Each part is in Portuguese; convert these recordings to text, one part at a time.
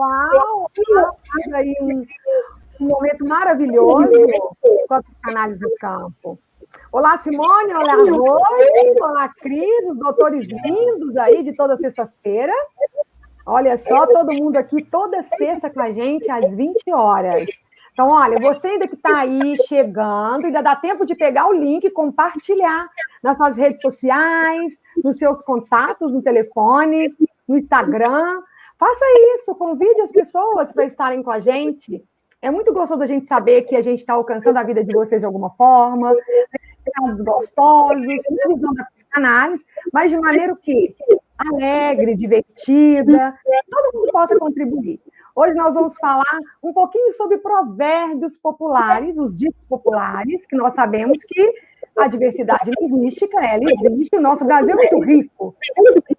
Uau! Aí um momento maravilhoso com a psicanálise do campo. Olá, Simone, olá, Rose, olá, Cris, os doutores lindos aí de toda sexta-feira. Olha só, todo mundo aqui toda sexta com a gente às 20 horas. Então, olha, você ainda que está aí chegando, ainda dá tempo de pegar o link e compartilhar nas suas redes sociais, nos seus contatos, no telefone, no Instagram. Faça isso, convide as pessoas para estarem com a gente. É muito gostoso a gente saber que a gente está alcançando a vida de vocês de alguma forma, casos gostosos, visão da psicanálise, mas de maneira o quê? Alegre, divertida, todo mundo possa contribuir. Hoje nós vamos falar um pouquinho sobre provérbios populares, os ditos populares, que nós sabemos que a diversidade linguística, ela existe, o nosso Brasil é muito rico.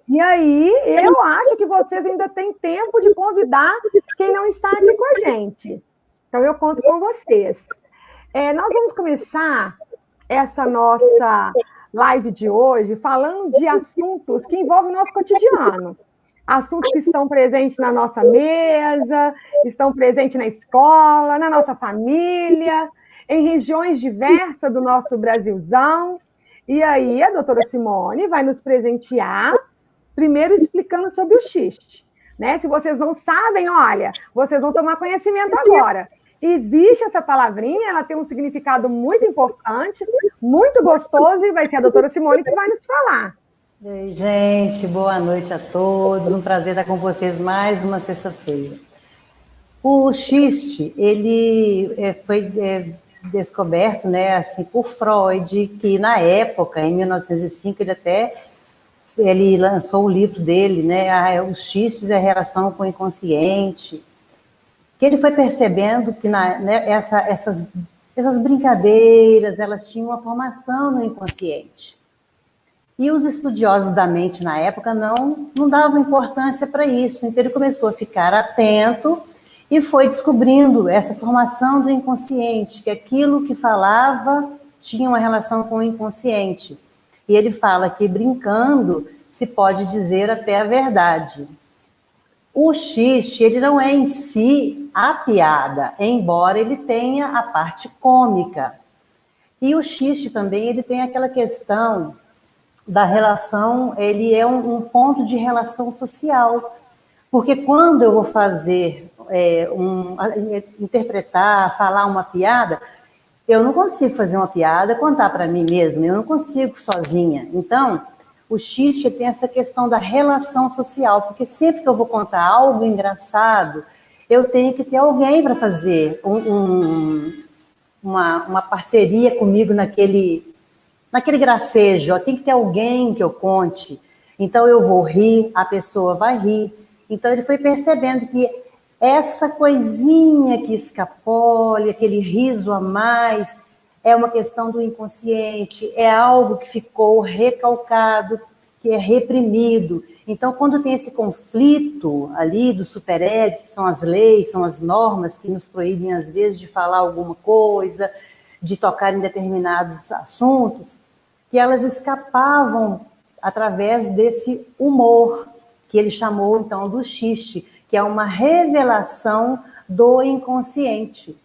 E aí, eu acho que vocês ainda têm tempo de convidar quem não está aqui com a gente. Então, eu conto com vocês. Nós vamos começar essa nossa live de hoje falando de assuntos que envolvem o nosso cotidiano. Assuntos que estão presentes na nossa mesa, estão presentes na escola, na nossa família, em regiões diversas do nosso Brasilzão. E aí, a doutora Simone vai nos presentear, primeiro explicando sobre o xiste. Né? Se vocês não sabem, olha, vocês vão tomar conhecimento agora. Existe essa palavrinha, ela tem um significado muito importante, muito gostoso, e vai ser a doutora Simone que vai nos falar. E aí, gente, boa noite a todos, um prazer estar com vocês mais uma sexta-feira. O xiste, ele foi descoberto, né, assim, por Freud, que na época, em 1905, ele lançou o livro dele, né, Os Xistes e a Relação com o Inconsciente, que ele foi percebendo que essas brincadeiras, elas tinham uma formação no inconsciente. E os estudiosos da mente na época não davam importância para isso. Então ele começou a ficar atento e foi descobrindo essa formação do inconsciente, que aquilo que falava tinha uma relação com o inconsciente. E ele fala que brincando se pode dizer até a verdade. O xiste, ele não é em si a piada, embora ele tenha a parte cômica. E o xiste também, ele tem aquela questão da relação, ele é um ponto de relação social. Porque quando eu vou fazer, interpretar, falar uma piada, eu não consigo fazer uma piada, contar para mim mesma, eu não consigo sozinha. Então, o xiste tem essa questão da relação social, porque sempre que eu vou contar algo engraçado, eu tenho que ter alguém para fazer uma parceria comigo naquele gracejo. Tem que ter alguém que eu conte. Então eu vou rir, a pessoa vai rir. Então ele foi percebendo que essa coisinha que escapole, aquele riso a mais, é uma questão do inconsciente, é algo que ficou recalcado, que é reprimido. Então, quando tem esse conflito ali do superego, que são as leis, são as normas que nos proíbem, às vezes, de falar alguma coisa, de tocar em determinados assuntos, que elas escapavam através desse humor, que ele chamou, então, do xiste, que é uma revelação do inconsciente.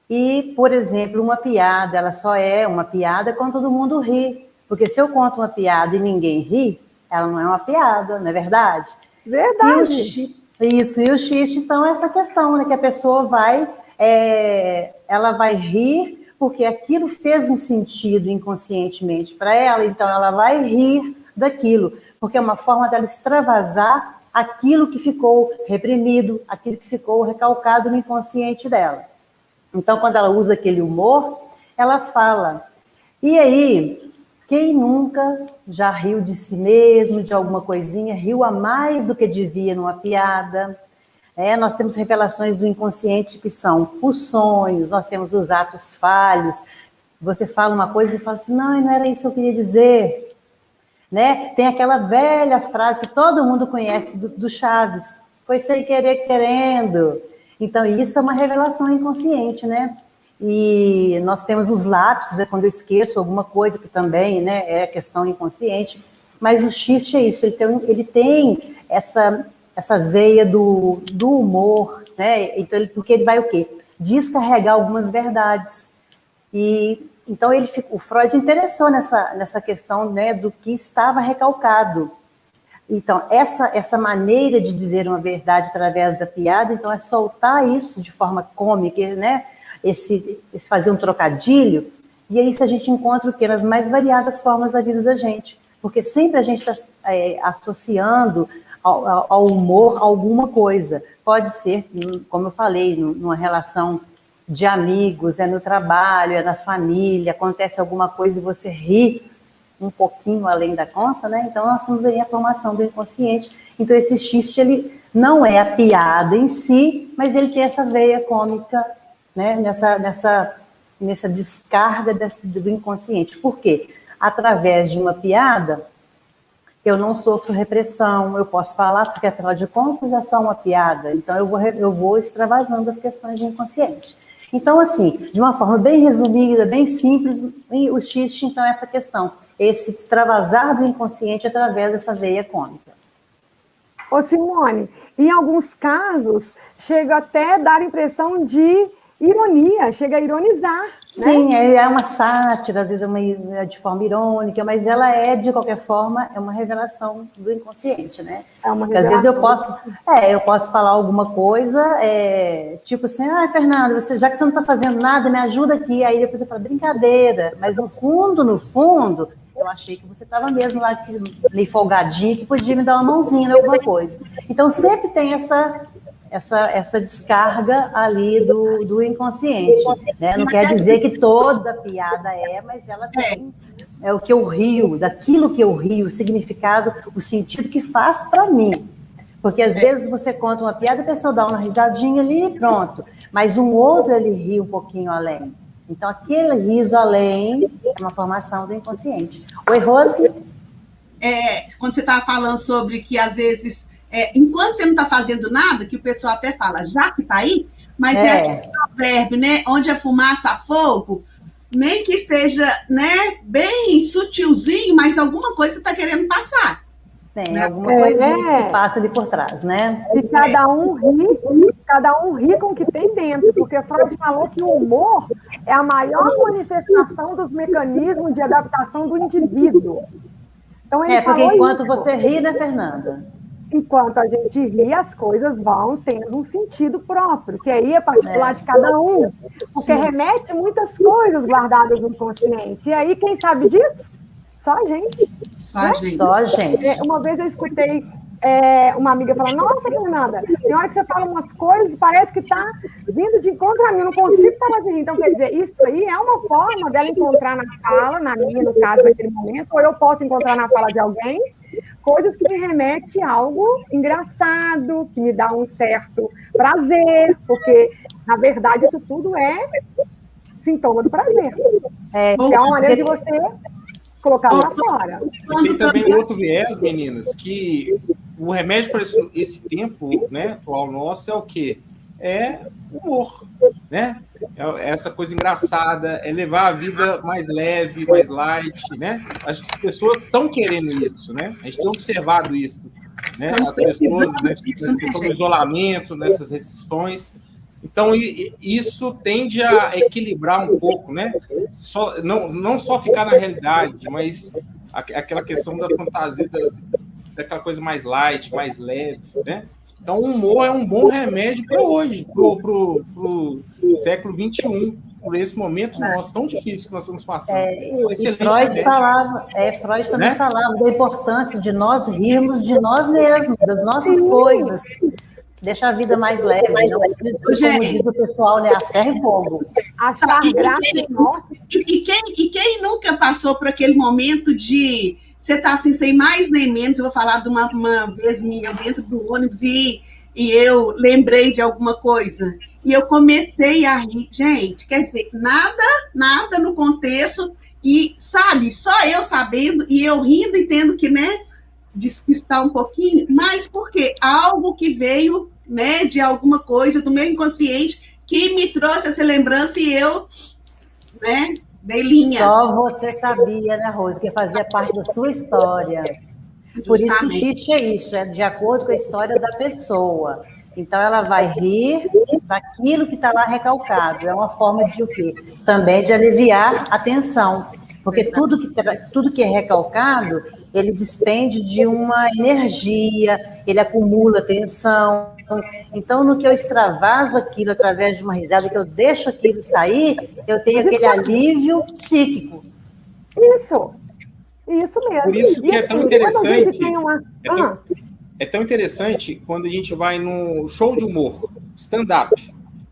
E, por exemplo, uma piada, ela só é uma piada quando todo mundo ri. Porque se eu conto uma piada e ninguém ri, ela não é uma piada, não é verdade? Verdade. E o xiste, então, é essa questão, né? Que a pessoa ela vai rir porque aquilo fez um sentido inconscientemente para ela, então ela vai rir daquilo, porque é uma forma dela extravasar aquilo que ficou reprimido, aquilo que ficou recalcado no inconsciente dela. Então, quando ela usa aquele humor, ela fala. E aí, quem nunca já riu de si mesmo, de alguma coisinha, riu a mais do que devia numa piada? Nós temos revelações do inconsciente que são os sonhos, nós temos os atos falhos. Você fala uma coisa e fala assim, não era isso que eu queria dizer. Né? Tem aquela velha frase que todo mundo conhece do Chaves, foi sem querer querendo. Então, isso é uma revelação inconsciente, né? E nós temos os lapsos, quando eu esqueço alguma coisa, que também, né, é questão inconsciente. Mas o xiste é isso, ele tem essa essa veia do humor, né? Então, porque ele vai o quê? Descarregar algumas verdades. E então o Freud interessou nessa questão, né, do que estava recalcado. Então, essa maneira de dizer uma verdade através da piada, então, é soltar isso de forma cômica, né? Esse fazer um trocadilho, e é isso a gente encontra o quê? Nas mais variadas formas da vida da gente. Porque sempre a gente está associando ao humor alguma coisa. Pode ser, como eu falei, numa relação de amigos, é no trabalho, é na família, acontece alguma coisa e você ri um pouquinho além da conta, né? Então, nós temos aí a formação do inconsciente. Então, esse xiste, ele não é a piada em si, mas ele tem essa veia cômica, né? Nessa descarga do inconsciente. Por quê? Através de uma piada, eu não sofro repressão, eu posso falar, porque, afinal de contas, é só uma piada. Então, eu vou extravasando as questões do inconsciente. Então, assim, de uma forma bem resumida, bem simples, o xiste, então, é essa questão. Esse extravasar do inconsciente através dessa veia cômica. Ô Simone, em alguns casos, chega até a dar a impressão de ironia, chega a ironizar. Sim, né? é uma sátira, às vezes é de forma irônica, mas ela é, de qualquer forma, é uma revelação do inconsciente, né? É uma Porque, às vezes eu posso falar alguma coisa, tipo assim, Fernanda, já que você não está fazendo nada, me ajuda aqui. Aí depois eu falo, brincadeira, mas no fundo, eu achei que você estava mesmo lá meio folgadinho, que podia me dar uma mãozinha em alguma coisa. Então, sempre tem essa descarga ali do inconsciente. Né? Não quer dizer que toda piada mas ela tem o que eu rio, daquilo que eu rio, o significado, o sentido que faz para mim. Porque, às vezes, você conta uma piada, a pessoa dá uma risadinha ali e pronto. Mas um outro, ele ri um pouquinho além. Então, aquele riso além é uma formação do inconsciente. Oi, Rose? Quando você estava falando sobre que, às vezes, enquanto você não está fazendo nada, que o pessoal até fala, já que está aí, mas é aquele provérbio, né? Onde a fumaça há fogo, nem que esteja, né, bem sutilzinho, mas alguma coisa você está querendo passar. Tem, né? Alguma coisinha que se passa ali por trás, né? E cada um ri com o que tem dentro, porque Freud falou que o humor é a maior manifestação dos mecanismos de adaptação do indivíduo. Então, ele porque falou enquanto isso. você ri, né, Fernanda? Enquanto a gente ri, as coisas vão tendo um sentido próprio, que aí é particular de cada um, porque remete muitas coisas guardadas no inconsciente. E aí, quem sabe disso? Só a gente. Só a gente. Só a gente. Uma vez eu escutei uma amiga falar, nossa, Fernanda, tem hora que você fala umas coisas e parece que está vindo de encontro a mim, eu não consigo parar de rir. Então, quer dizer, isso aí é uma forma dela encontrar na fala, na minha, no caso, naquele momento, ou eu posso encontrar na fala de alguém, coisas que me remetem a algo engraçado, que me dá um certo prazer, porque, na verdade, isso tudo é sintoma do prazer. É uma maneira de você colocar lá fora. Tem também outro viés, meninas, que o remédio para esse tempo, né, atual nosso é o quê? É humor, né? É essa coisa engraçada, é levar a vida mais leve, mais light, né? Acho que as pessoas estão querendo isso, né? A gente tem observado isso, né? As pessoas, né, nessa questão do isolamento, nessas restrições. Então, isso tende a equilibrar um pouco, né? Não só ficar na realidade, mas aquela questão da fantasia, daquela coisa mais light, mais leve, né? Então, o humor é um bom remédio para hoje, para o século XXI, por esse momento nosso tão difícil que nós estamos passando. Freud também falava da importância de nós rirmos de nós mesmos, das nossas coisas. Deixa a vida mais leve, não precisa ser, como diz o pessoal, né? A ferro e fogo. Achar graça em morte. E quem nunca passou por aquele momento de você tá assim, sem mais nem menos, eu vou falar de uma vez minha dentro do ônibus e eu lembrei de alguma coisa. E eu comecei a rir. Gente, quer dizer, nada no contexto. E, sabe, só eu sabendo e eu rindo e tendo que, né, despistar um pouquinho. Mas por quê? Algo que veio, né, de alguma coisa do meu inconsciente que me trouxe essa lembrança e eu, né, dei linha. Só você sabia, né, Rose, que fazia parte da sua história. Por isso que o xiste é isso, é de acordo com a história da pessoa. Então, ela vai rir daquilo que está lá recalcado. É uma forma de o quê? Também de aliviar a tensão. Porque tudo que é recalcado, ele despende de uma energia, ele acumula tensão. Então, no que eu extravaso aquilo através de uma risada, que eu deixo aquilo sair, eu tenho aquele alívio psíquico. Isso mesmo. Por isso que é tão interessante. Uma... É tão interessante quando a gente vai no show de humor, stand-up,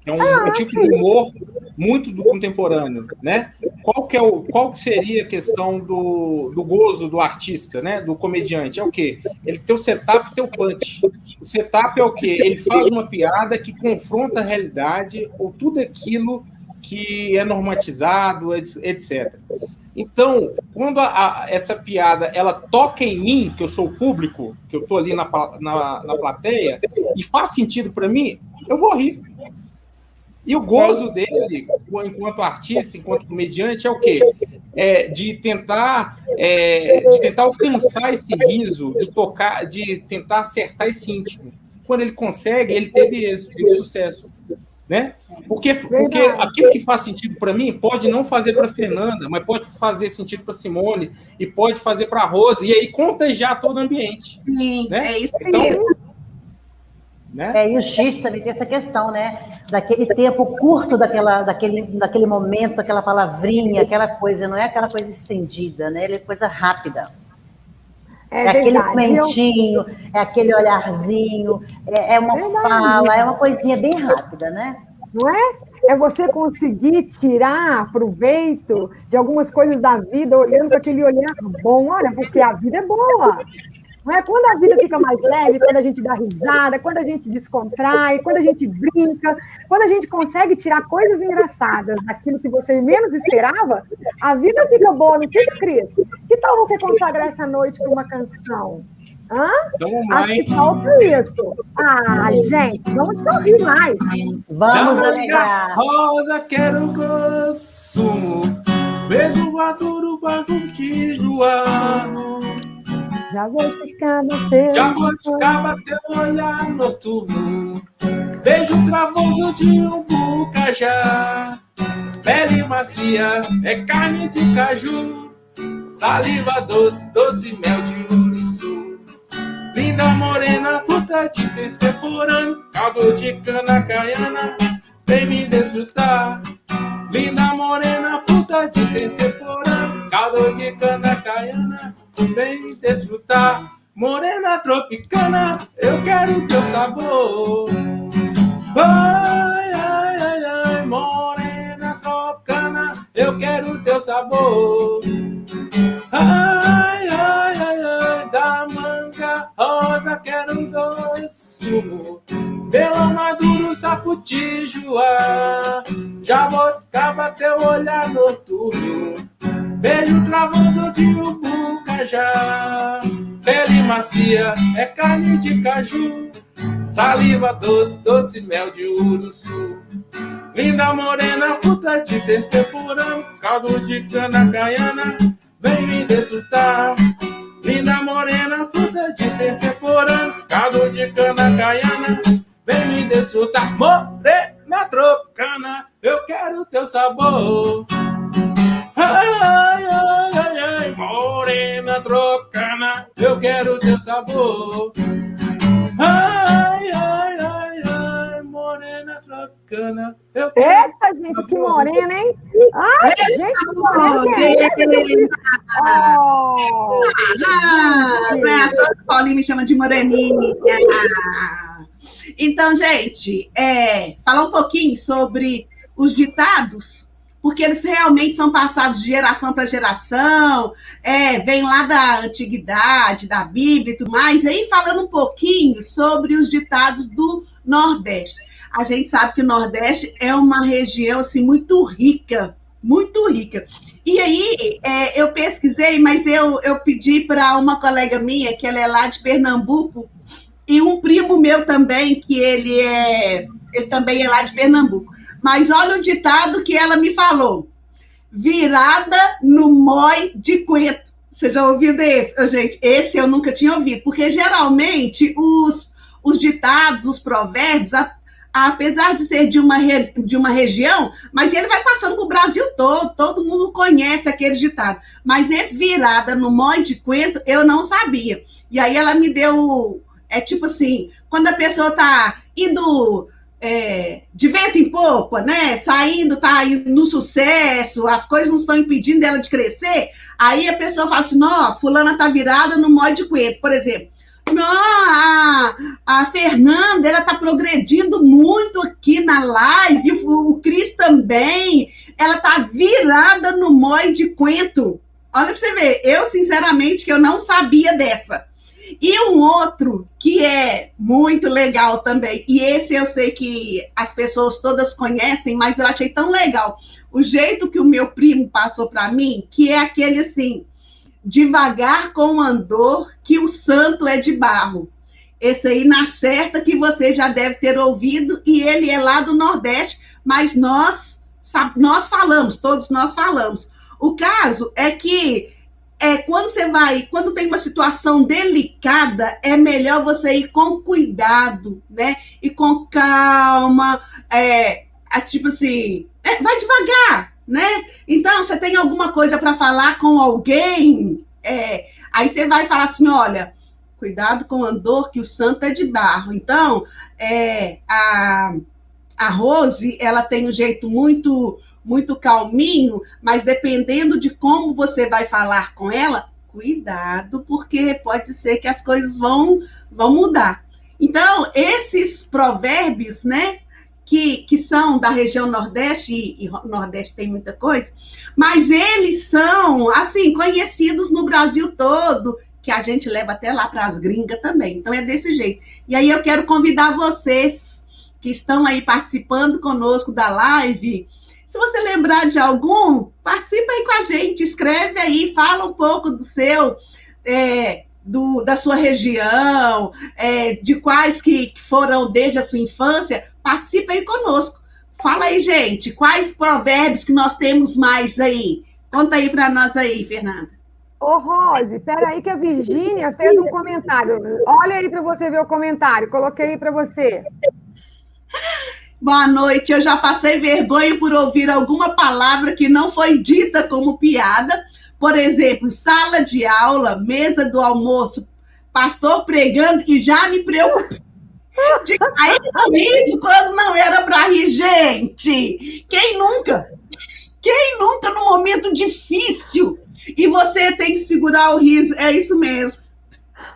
que é um tipo de humor muito do contemporâneo, né? Qual que seria a questão do gozo do artista, né? Do comediante? É o quê? Ele tem o setup e tem o punch. O setup é o quê? Ele faz uma piada que confronta a realidade ou tudo aquilo que é normatizado, etc. Então, quando essa piada ela toca em mim, que eu sou o público, que eu estou ali na plateia, e faz sentido para mim, eu vou rir. E o gozo dele, enquanto artista, enquanto comediante, é o quê? De tentar alcançar esse riso, de tentar acertar esse íntimo. Quando ele consegue, ele teve êxito, teve sucesso. Né? Porque aquilo que faz sentido para mim pode não fazer para Fernanda, mas pode fazer sentido para Simone e pode fazer para a Rose, e aí contagiar todo o ambiente. Sim, né? É isso mesmo. Né? E o X também tem essa questão, né? Daquele tempo curto daquele momento, aquela palavrinha, aquela coisa, não é aquela coisa estendida, né? Ele é coisa rápida. É aquele comentinho, é aquele olharzinho, é uma fala, é uma coisinha bem rápida, né? Não é? É você conseguir tirar proveito de algumas coisas da vida, olhando com aquele olhar bom, olha, porque a vida é boa. Não é? Quando a vida fica mais leve, quando a gente dá risada, quando a gente descontrai, quando a gente brinca, quando a gente consegue tirar coisas engraçadas daquilo que você menos esperava, a vida fica boa, não fica, Cris? Que tal você consagrar essa noite com uma canção? Acho que falta isso. Gente, vamos sorrir mais. Vamos alegrar. Rosa, quero gosto, beijo maduro para contijuar. Já vou ficar bateu olhar noturno, beijo travoso de um bucajá, pele macia, é carne de caju, saliva doce, doce mel de uriçu, linda morena, fruta de temporã, caldo de cana caiana, vem me desfrutar. Linda morena, fruta de temporã, caldo de cana caiana, vem desfrutar. Morena tropicana, eu quero teu sabor. Ai, ai, ai, ai, morena tropicana, eu quero teu sabor. Ai, ai, ai, ai, da manga rosa, quero doce sumo. Pelo maduro, saputijuá, jabuticaba, teu olhar noturno, beijo travoso de ubucajá, pele macia, é carne de caju, saliva doce, doce mel de uruçu, linda morena, fruta de temporã, caldo de cana caiana, vem me desfrutar. Linda morena, fruta de temporã, caldo de cana caiana, vem me desfrutar. Morena tropicana, eu quero teu sabor. Ai, ai, ai, ai, morena tropicana, eu quero teu sabor. Ai, ai, ai, ai, morena tropicana, eu quero. Eita, gente, que morena, hein? Ai, gente, que morena. O Paulinho me chama de moreninha. Então, gente, falar um pouquinho sobre os ditados, porque eles realmente são passados de geração para geração, vem lá da antiguidade, da Bíblia e tudo mais, e aí falando um pouquinho sobre os ditados do Nordeste. A gente sabe que o Nordeste é uma região assim, muito rica, muito rica. E aí, eu pesquisei, mas eu pedi para uma colega minha, que ela é lá de Pernambuco, e um primo meu também, que ele também é lá de Pernambuco. Mas olha o ditado que ela me falou. Virada no mói de coentro. Você já ouviu desse? Gente, esse eu nunca tinha ouvido, porque geralmente os ditados, os provérbios, apesar de ser de uma região, mas ele vai passando para o Brasil todo mundo conhece aqueles ditados. Mas esse virada no Mói de Coentro, eu não sabia. E aí ela me deu, tipo assim, quando a pessoa está indo de vento em popa, né? Saindo, tá indo no sucesso, as coisas não estão impedindo dela de crescer, aí a pessoa fala assim, não, fulana tá virada no Mói de Coentro, por exemplo. Não, a Fernanda, ela tá progredindo muito aqui na live, o Cris também, ela tá virada no Mói de Coentro. Olha pra você ver, eu sinceramente que eu não sabia dessa. E um outro que é muito legal também, e esse eu sei que as pessoas todas conhecem, mas eu achei tão legal, o jeito que o meu primo passou para mim, que é aquele assim, devagar com o andor, que o santo é de barro. Esse aí na certa que você já deve ter ouvido, e ele é lá do Nordeste, mas nós falamos, todos nós falamos. O caso é que quando tem uma situação delicada, é melhor você ir com cuidado, né? E com calma, tipo assim, vai devagar, né? Então, você tem alguma coisa para falar com alguém, aí você vai falar assim, olha, cuidado com o andor, que o santo é de barro. Então, a Rose, ela tem um jeito muito, muito calminho, mas dependendo de como você vai falar com ela, cuidado, porque pode ser que as coisas vão mudar. Então, esses provérbios, né, que são da região Nordeste, e Nordeste tem muita coisa, mas eles são, assim, conhecidos no Brasil todo, que a gente leva até lá para as gringas também. Então, é desse jeito. E aí eu quero convidar vocês que estão aí participando conosco da live, se você lembrar de algum, participa aí com a gente, escreve aí, fala um pouco do seu, da sua região, de quais que foram desde a sua infância, participa aí conosco. Fala aí, gente, quais provérbios que nós temos mais aí? Conta aí para nós aí, Fernanda. Ô, Rose, peraí que a Virgínia fez um comentário. Olha aí para você ver o comentário, coloquei aí para você. Boa noite, eu já passei vergonha por ouvir alguma palavra que não foi dita como piada. Por exemplo, sala de aula, mesa do almoço, pastor pregando, e já me preocupei de cair com isso quando não era para rir, gente. Quem nunca? Quem nunca num momento difícil? E você tem que segurar o riso, é isso mesmo.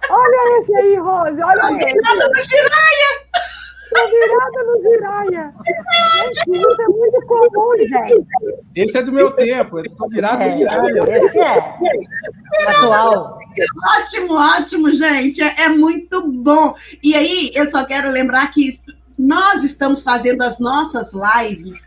Olha esse aí, Rose, olha esse. Virada no Jiraya. Virada no Jiraya. Isso é muito comum, gente. Esse é do meu tempo, eu tô virado no Jiraya. Esse é atual. Ótimo, gente. É muito bom. E aí, eu só quero lembrar que nós estamos fazendo as nossas lives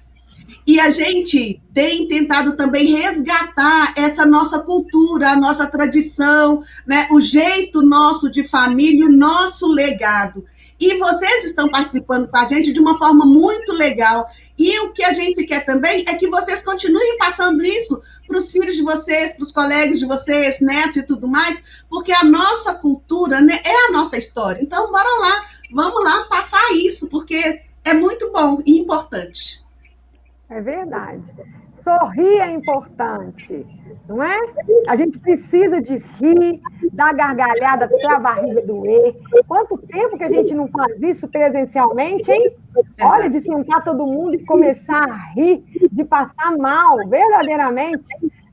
e a gente tem tentado também resgatar essa nossa cultura, a nossa tradição, né? O jeito nosso de família, o nosso legado. E vocês estão participando com a gente de uma forma muito legal. E o que a gente quer também é que vocês continuem passando isso para os filhos de vocês, para os colegas de vocês, netos e tudo mais, porque a nossa cultura, né, é a nossa história. Então, bora lá, vamos lá passar isso, porque é muito bom e importante. É verdade. Sorrir é importante, não é? A gente precisa de rir, dar gargalhada até a barriga doer. Quanto tempo que a gente não faz isso presencialmente, hein? Olha, de sentar todo mundo e começar a rir, de passar mal, verdadeiramente.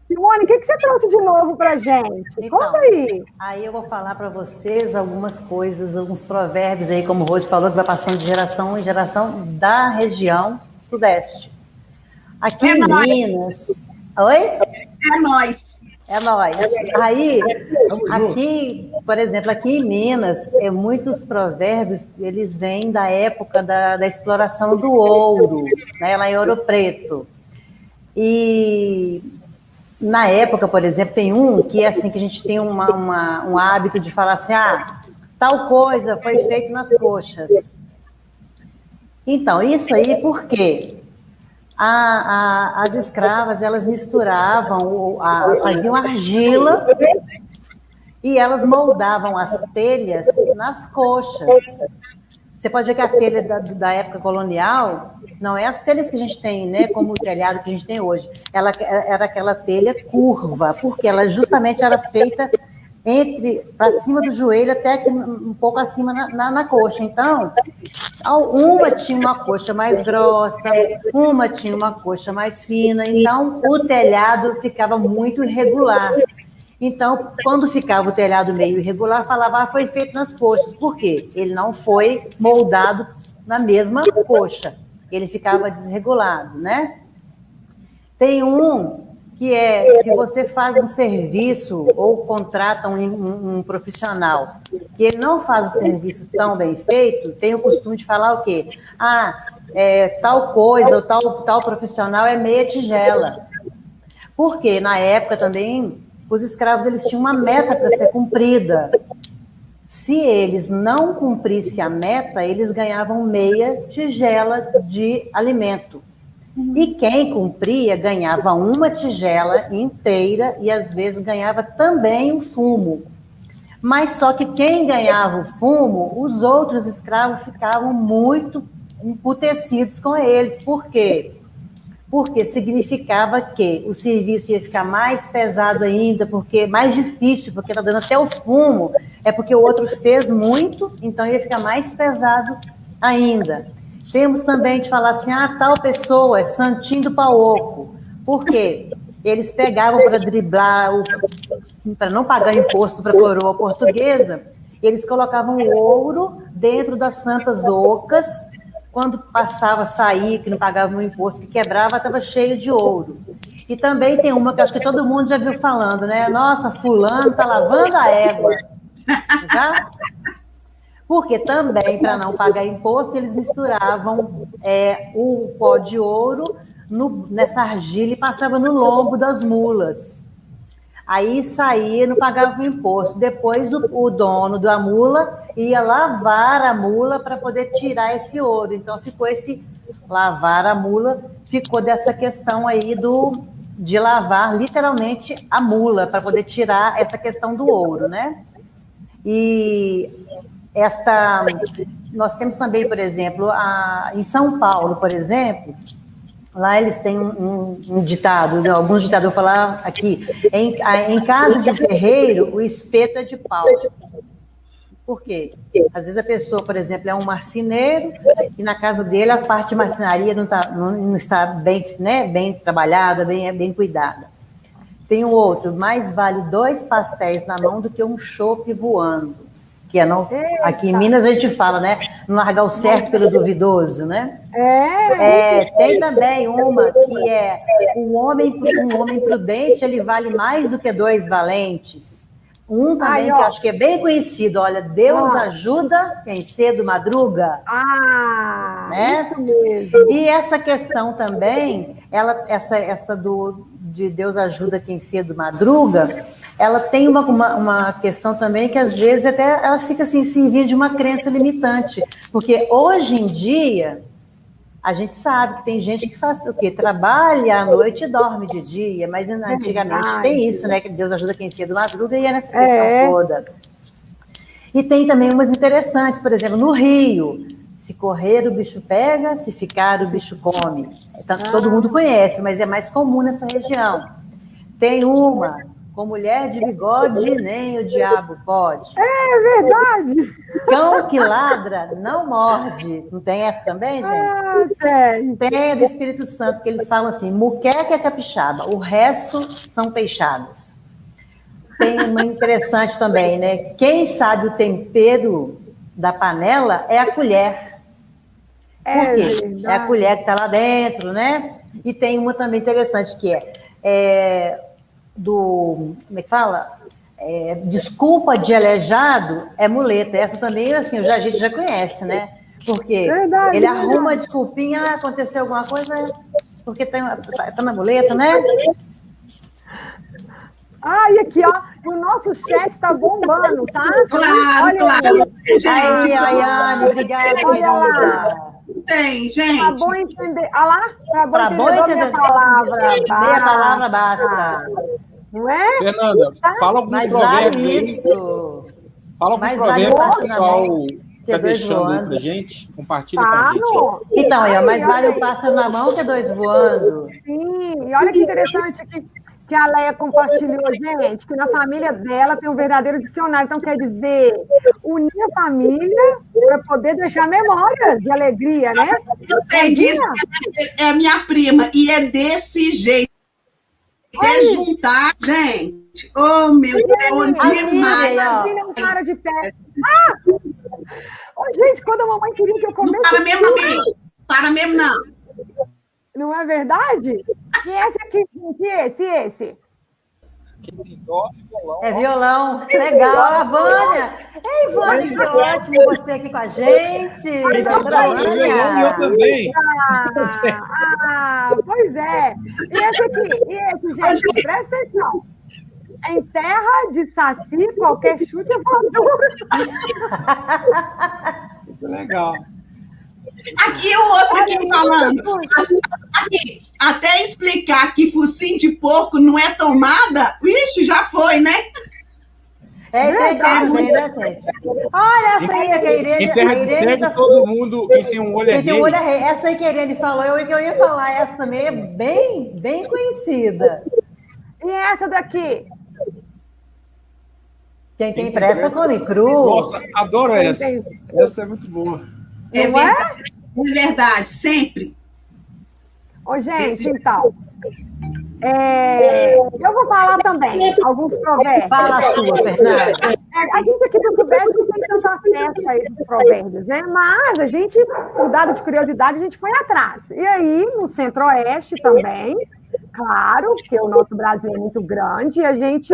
Simone, o que você trouxe de novo para a gente? Então, conta aí. Aí eu vou falar para vocês algumas coisas, alguns provérbios aí, como o Rose falou, que vai passando de geração em geração da região Sudeste. Aqui em Minas... Oi? É nós. É nós. Aí, aqui, por exemplo, aqui em Minas, muitos provérbios, eles vêm da época da exploração do ouro, né, lá em Ouro Preto. E na época, por exemplo, tem um que é assim, que a gente tem um hábito de falar assim, tal coisa foi feito nas coxas. Então, isso aí por quê? as escravas, elas misturavam, faziam argila e elas moldavam as telhas nas coxas. Você pode ver que a telha da época colonial não é as telhas que a gente tem, né, como o telhado que a gente tem hoje. Ela era aquela telha curva, porque ela justamente era feita para cima do joelho até aqui, um pouco acima na coxa. Então, uma tinha uma coxa mais grossa, uma tinha uma coxa mais fina. Então, o telhado ficava muito irregular. Então, quando ficava o telhado meio irregular, falava, foi feito nas coxas. Por quê? Ele não foi moldado na mesma coxa. Ele ficava desregulado, né? Tem um que se você faz um serviço ou contrata um profissional que ele não faz o serviço tão bem feito, tem o costume de falar o quê? Tal coisa ou tal profissional é meia tigela. Porque na época também os escravos eles tinham uma meta para ser cumprida. Se eles não cumprissem a meta, eles ganhavam meia tigela de alimento. E quem cumpria ganhava uma tigela inteira e às vezes ganhava também o fumo. Mas só que quem ganhava o fumo, os outros escravos ficavam muito emputecidos com eles. Por quê? Porque significava que o serviço ia ficar mais pesado ainda, porque mais difícil, porque está dando até o fumo, é porque o outro fez muito, então ia ficar mais pesado ainda. Temos também de falar assim, tal pessoa é santinho do pau oco. Por quê? Eles pegavam para driblar, para não pagar imposto para a coroa portuguesa, eles colocavam o ouro dentro das santas ocas. Quando passava, saía, que não pagava o imposto, que quebrava, estava cheio de ouro. E também tem uma que acho que todo mundo já viu falando, né? Nossa, fulano está lavando a égua. Já? Porque também, para não pagar imposto, eles misturavam o pó de ouro nessa argila e passavam no lombo das mulas. Aí saía, não pagava o imposto. Depois o dono da mula ia lavar a mula para poder tirar esse ouro. Então ficou lavar a mula, ficou dessa questão aí de lavar literalmente a mula para poder tirar essa questão do ouro, né? E nós temos também, por exemplo, em São Paulo, por exemplo, lá eles têm um ditado, alguns ditados eu vou falar aqui, em casa de ferreiro, o espeto é de pau. Por quê? Às vezes a pessoa, por exemplo, é um marceneiro e na casa dele a parte de marcenaria não está bem, né, bem trabalhada, bem cuidada. Tem um outro, mais vale 2 pastéis na mão do que um chope voando. Que aqui em Minas a gente fala, né? Não largar o certo pelo duvidoso, né? Tem também uma que é um homem prudente, ele vale mais do que 2 valentes. Um também que eu acho que é bem conhecido, olha, Deus ajuda quem cedo madruga. Né? Isso mesmo. E essa questão também, essa de Deus ajuda quem cedo madruga, ela tem uma questão também que, às vezes, até ela fica assim, servindo de uma crença limitante. Porque, hoje em dia, a gente sabe que tem gente que faz o quê? Trabalha à noite e dorme de dia, mas antigamente tem isso, né? Que Deus ajuda quem cedo madruga e é nessa questão toda. E tem também umas interessantes, por exemplo, no Rio, se correr o bicho pega, se ficar o bicho come. Então, todo mundo conhece, mas é mais comum nessa região. Tem uma... Com mulher de bigode, nem o diabo pode. É verdade. Cão que ladra, não morde. Não tem essa também, gente? Sério. Tem a do Espírito Santo, que eles falam assim, muqueca é capixaba, o resto são peixadas. Tem uma interessante também, né? Quem sabe o tempero da panela é a colher. Por quê? É a colher que está lá dentro, né? E tem uma também interessante, que como é que fala? Desculpa de aleijado é muleta. Essa também, assim, a gente já conhece, né? Porque ele arruma a desculpinha, aconteceu alguma coisa, porque tá na muleta, né? E aqui, ó, o nosso chat tá bombando, tá? Claro, olha claro. Aí, Ayane, obrigada, olha lá. tem, gente. Para bom entender. Olha lá, para Pra bom bom entender, entender- meia palavra. Meia palavra basta. Não é? Fernanda, fala alguns Mas provérbios vale aí. isso. Fala alguns Mas vale provérbios o que o pessoal passamento, que tá é dois deixando aí voando. pra gente. Compartilha com a gente. Falo. Então, aí, ó, mais Ai, vale olha um pássaro na mão que dois voando. Sim, e olha que interessante que a Leia compartilhou, gente, que na família dela tem um verdadeiro dicionário. Então, quer dizer, unir a família para poder deixar memórias de alegria, né? Eu sei disso, é a minha prima, e é desse jeito. É juntar, gente. Oh, meu Deus, demais. Imagina um cara de pé. Oh, gente, quando a mamãe queria que eu comesse... Não para mesmo, não. Para mesmo, não. Não é verdade? E esse aqui, gente, esse? É violão. Legal, a Vânia. Ei, Vânia, que ótimo você aqui com a gente. Doutora Eu Vânia. também. Pois é. E esse aqui, gente, presta atenção. Em terra de saci, qualquer chute é voador. Isso é legal. Aqui o outro aqui falando. Aqui, até explicar que focinho de porco não é tomada, ixi, já foi, né? É, tem também, né, gente? Olha essa aí, que a Irene... Em terra de cego, todo mundo que tem um olho é Quem tem um olho é rei. rei. Essa aí que a Irene falou, eu ia falar. Essa também é bem conhecida. E essa daqui? Quem tem pressa come cru. Nossa, adoro essa. Essa é muito boa. É Não é? verdade, é verdade, sempre. Ô, gente, então... eu vou falar também alguns provérbios. Fala a sua, Fernanda. A gente aqui do Sudeste não tem tanto acesso a esses provérbios, né? Mas a gente, por dado de curiosidade, a gente foi atrás. E aí, no Centro-Oeste também, claro, porque o nosso Brasil é muito grande e a gente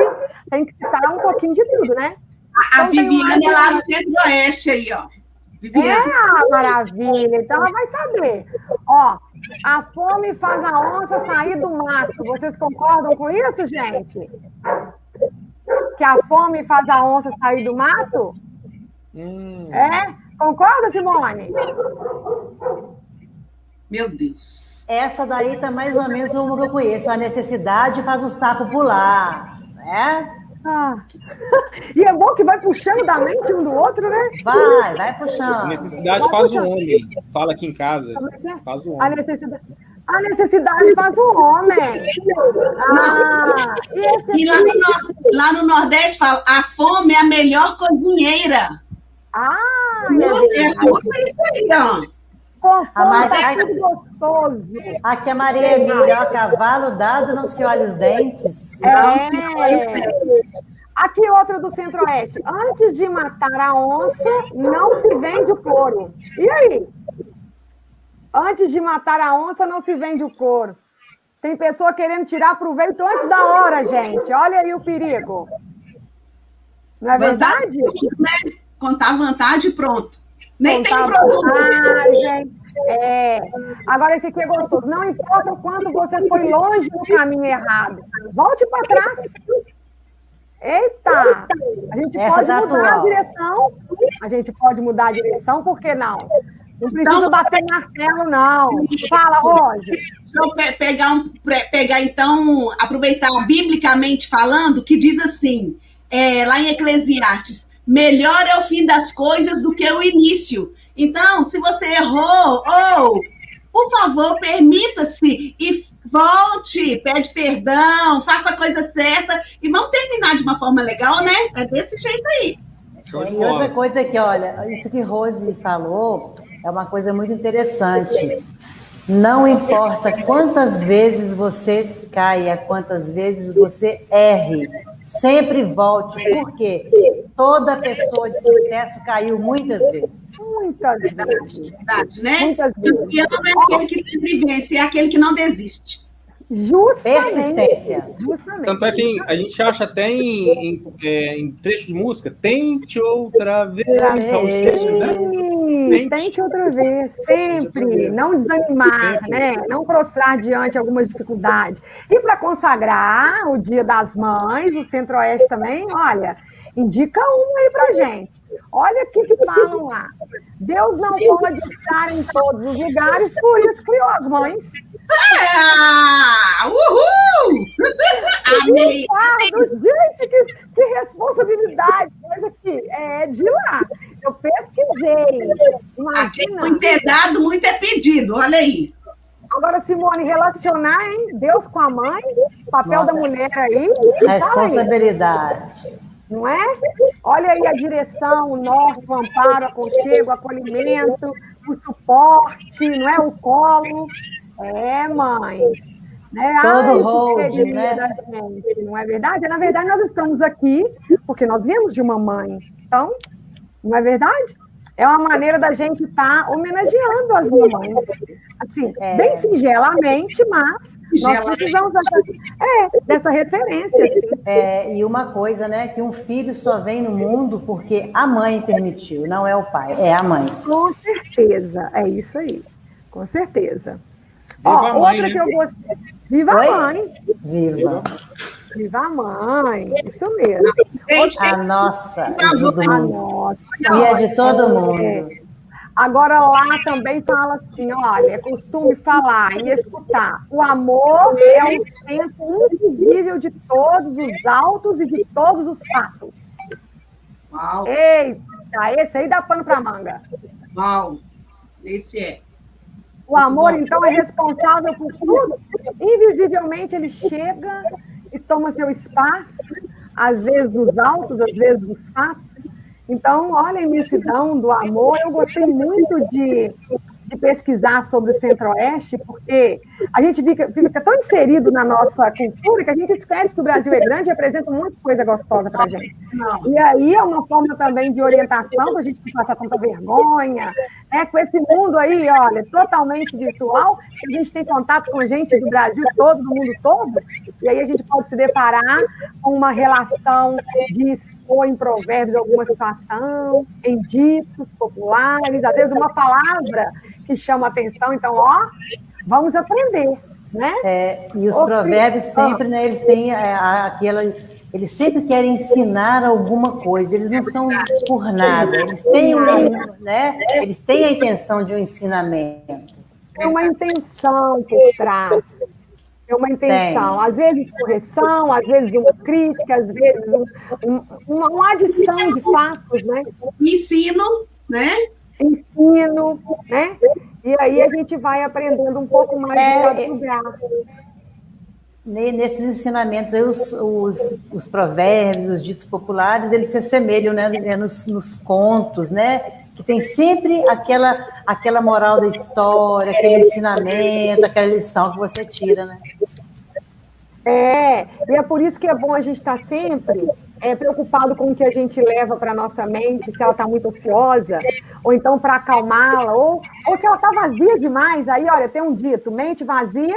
tem que citar um pouquinho de tudo, né? A Então, tem Viviane é lá no Centro-Oeste aí, ó. Viviane. Maravilha. Então ela vai saber. Ó, a fome faz a onça sair do mato. Vocês concordam com isso, gente? Que a fome faz a onça sair do mato? É? Concorda, Simone? Meu Deus. Essa daí tá mais ou menos uma que eu conheço. A necessidade faz o sapo pular, né? E é bom que vai puxando da mente um do outro, né? Vai puxando. A necessidade faz o homem. Fala aqui em casa. Faz o A homem. necessidade faz o homem. E lá no Nordeste fala, a fome é a melhor cozinheira. É tudo isso aí, ó. É tudo gostoso. Aqui a Maria Emília, ó, cavalo dado não se olha os dentes. Aqui outra do Centro-Oeste. Antes de matar a onça, não se vende o couro. E aí? Antes de matar a onça, não se vende o couro. Tem pessoa querendo tirar proveito antes da hora, gente. Olha aí o perigo. Não é verdade? Contar vantagem, pronto. Nem tem produto. Gente. Agora, esse aqui é gostoso. Não importa o quanto você foi longe no caminho errado. Volte para trás. Eita! A gente pode mudar a direção. A gente pode mudar a direção, por que não? Não precisa bater martelo, não. Fala, Rose. Deixa eu pegar, então, aproveitar biblicamente falando, que diz assim, lá em Eclesiastes, melhor é o fim das coisas do que o início. Então, se você errou, por favor, permita-se e volte, pede perdão, faça a coisa certa e vamos terminar de uma forma legal, né? É desse jeito aí. E outra coisa que, olha, isso que Rose falou é uma coisa muito interessante. Não importa quantas vezes você caia, quantas vezes você erre, sempre volte. Por quê? Toda pessoa de sucesso caiu muitas vezes. Muitas vezes. Verdade, né? Muitas vezes. E não é aquele que sempre vence, é aquele que não desiste. Justamente. Persistência. Justamente. Tanto é que a gente acha até em trechos de música, tente outra vez. Tente outra vez, sempre. Não desanimar, né? Não prostrar diante de algumas dificuldades. E para consagrar o Dia das Mães, o Centro-Oeste também, olha, Indica uma aí pra gente. Olha o que falam lá. Deus não pode estar em todos os lugares, por isso criou as mães. Uhul! Amei! Gente, que responsabilidade! Mas aqui, é de lá. Eu pesquisei. Imagina. Muito é dado, muito é pedido. Olha aí. Agora, Simone, relacionar, hein? Deus com a mãe, papel da mulher aí. Responsabilidade. Não é? Olha aí a direção, o norte, o amparo, o aconchego, o acolhimento, o suporte, não é? O colo. É, mães. Né? Todo hold, né? Da gente, não é verdade? Na verdade, nós estamos aqui porque nós viemos de uma mãe. Então, não é verdade? É uma maneira da gente estar homenageando as mamães. Assim, bem singelamente, mas nós precisamos dessa referência. Assim. E uma coisa, né? Que um filho só vem no mundo porque a mãe permitiu, não é o pai, é a mãe. Com certeza, é isso aí. Com certeza. Viva a mãe, outra né? que eu gostei. Viva a mãe. Viva. Viva a mãe. Isso mesmo. A nossa, é de todo mundo. Nossa. E é de todo mundo. Agora lá também fala assim, olha, é costume falar e escutar. O amor é o centro invisível de todos os autos e de todos os fatos. Uau. Eita, esse aí dá pano pra manga. Uau, esse é. O amor, então, é responsável por tudo. Invisivelmente, ele chega e toma seu espaço, às vezes dos autos, às vezes dos fatos. Então, olha a imensidão do amor. Eu gostei muito de pesquisar sobre o Centro-Oeste, porque a gente fica tão inserido na nossa cultura que a gente esquece que o Brasil é grande e apresenta muita coisa gostosa para a gente. E aí é uma forma também de orientação para a gente não passar tanta vergonha, né? Com esse mundo aí, olha, totalmente virtual, que a gente tem contato com gente do Brasil todo, do mundo todo, e aí a gente pode se deparar com uma relação de expor em provérbios alguma situação, em ditos populares, às vezes uma palavra que chama atenção, então, vamos aprender, né? E os provérbios sempre, né, eles têm eles sempre querem ensinar alguma coisa, eles não são por nada, eles têm eles têm a intenção de um ensinamento. É uma intenção por trás. É uma intenção, às vezes correção, às vezes uma crítica, às vezes uma adição de fatos, né? Ensino, né? Ensino, né? E aí a gente vai aprendendo um pouco mais de cada lugar. Nesses ensinamentos, aí, os provérbios, os ditos populares, eles se assemelham, né, nos contos, né? Que tem sempre aquela moral da história, aquele ensinamento, aquela lição que você tira, né? E é por isso que é bom a gente estar sempre preocupado com o que a gente leva para a nossa mente, se ela está muito ociosa, ou então para acalmá-la, ou se ela está vazia demais. Aí, olha, tem um dito, mente vazia,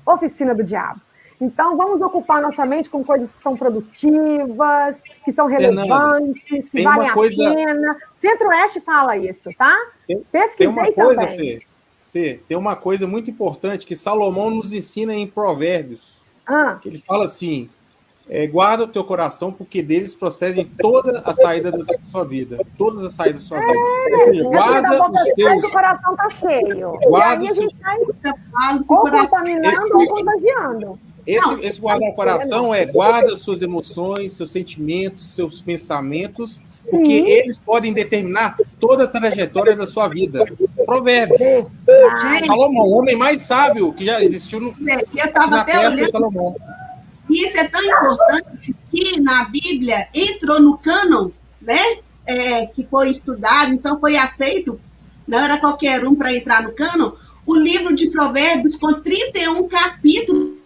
oficina do diabo. Então, vamos ocupar nossa mente com coisas que são produtivas, que são relevantes, que valem a pena. Centro-Oeste fala isso, tá? Pesquisei também. Fê, tem uma coisa muito importante que Salomão nos ensina em Provérbios. Que ele fala assim, guarda o teu coração, porque deles procedem toda a saída da sua vida. Todas as saídas da sua vida. Guarda os teus... O coração está cheio. Guarda e aí a gente está ou contaminando ou contagiando. Esse guardar o coração guarda suas emoções, seus sentimentos, seus pensamentos, porque eles podem determinar toda a trajetória da sua vida. Provérbios. Salomão, o homem mais sábio que já existiu na terra de Salomão. E isso é tão importante que na Bíblia entrou no cânon, né? Que foi estudado, então foi aceito, não era qualquer um para entrar no cânon, o livro de Provérbios com 31 capítulos,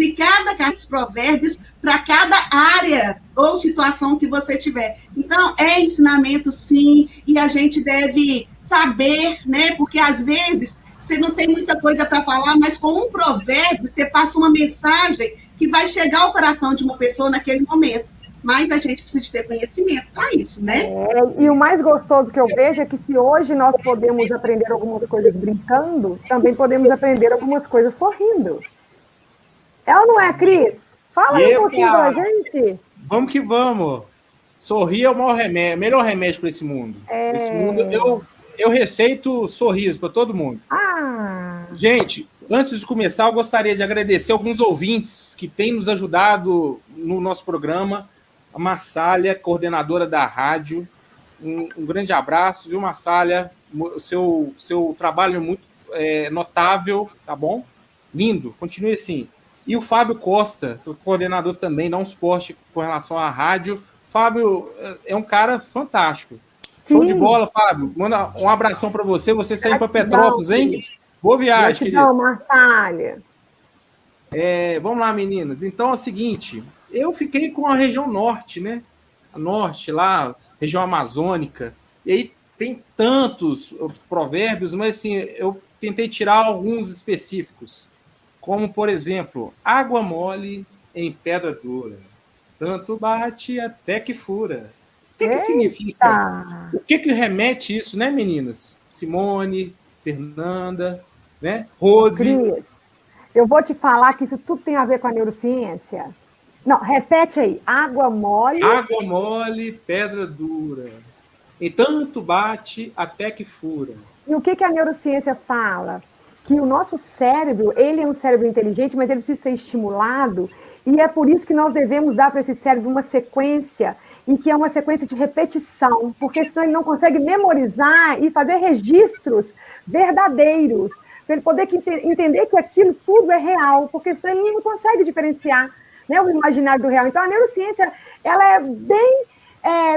e cada dos provérbios para cada área ou situação que você tiver. Então, é ensinamento, sim, e a gente deve saber, né? Porque, às vezes, você não tem muita coisa para falar, mas com um provérbio, você passa uma mensagem que vai chegar ao coração de uma pessoa naquele momento. Mas a gente precisa de ter conhecimento para isso, né? E o mais gostoso que eu vejo é que se hoje nós podemos aprender algumas coisas brincando, também podemos aprender algumas coisas sorrindo. É ou não é, Cris? Fala um pouquinho pra gente. Vamos que vamos. Sorrir é o maior remédio, melhor remédio para esse mundo. Esse mundo, eu receito sorriso para todo mundo. Gente, antes de começar, eu gostaria de agradecer alguns ouvintes que têm nos ajudado no nosso programa. A Massália, coordenadora da rádio. Um grande abraço, viu, Massália? Seu trabalho é muito notável, tá bom? Lindo, continue assim. E o Fábio Costa, coordenador também, dá um suporte com relação à rádio. Fábio é um cara fantástico. Sim. Show de bola, Fábio. Manda um abração para você. Você saindo para Petrópolis, hein? Boa viagem, querido. Martália. Vamos lá, meninas. Então é o seguinte, eu fiquei com a região norte, né? A norte lá, região amazônica. E aí tem tantos provérbios, mas assim, eu tentei tirar alguns específicos. Como, por exemplo, água mole em pedra dura. Tanto bate até que fura. O que significa? O que remete isso, né, meninas? Simone, Fernanda, né? Rose. Cris, eu vou te falar que isso tudo tem a ver com a neurociência. Não, repete aí. Água mole. Água mole, pedra dura. E tanto bate até que fura. E o que a neurociência fala? Que o nosso cérebro, ele é um cérebro inteligente, mas ele precisa ser estimulado, e é por isso que nós devemos dar para esse cérebro uma sequência, e que é uma sequência de repetição, porque senão ele não consegue memorizar e fazer registros verdadeiros, para ele poder entender que aquilo tudo é real, porque senão ele não consegue diferenciar, né, o imaginário do real. Então, a neurociência, ela é bem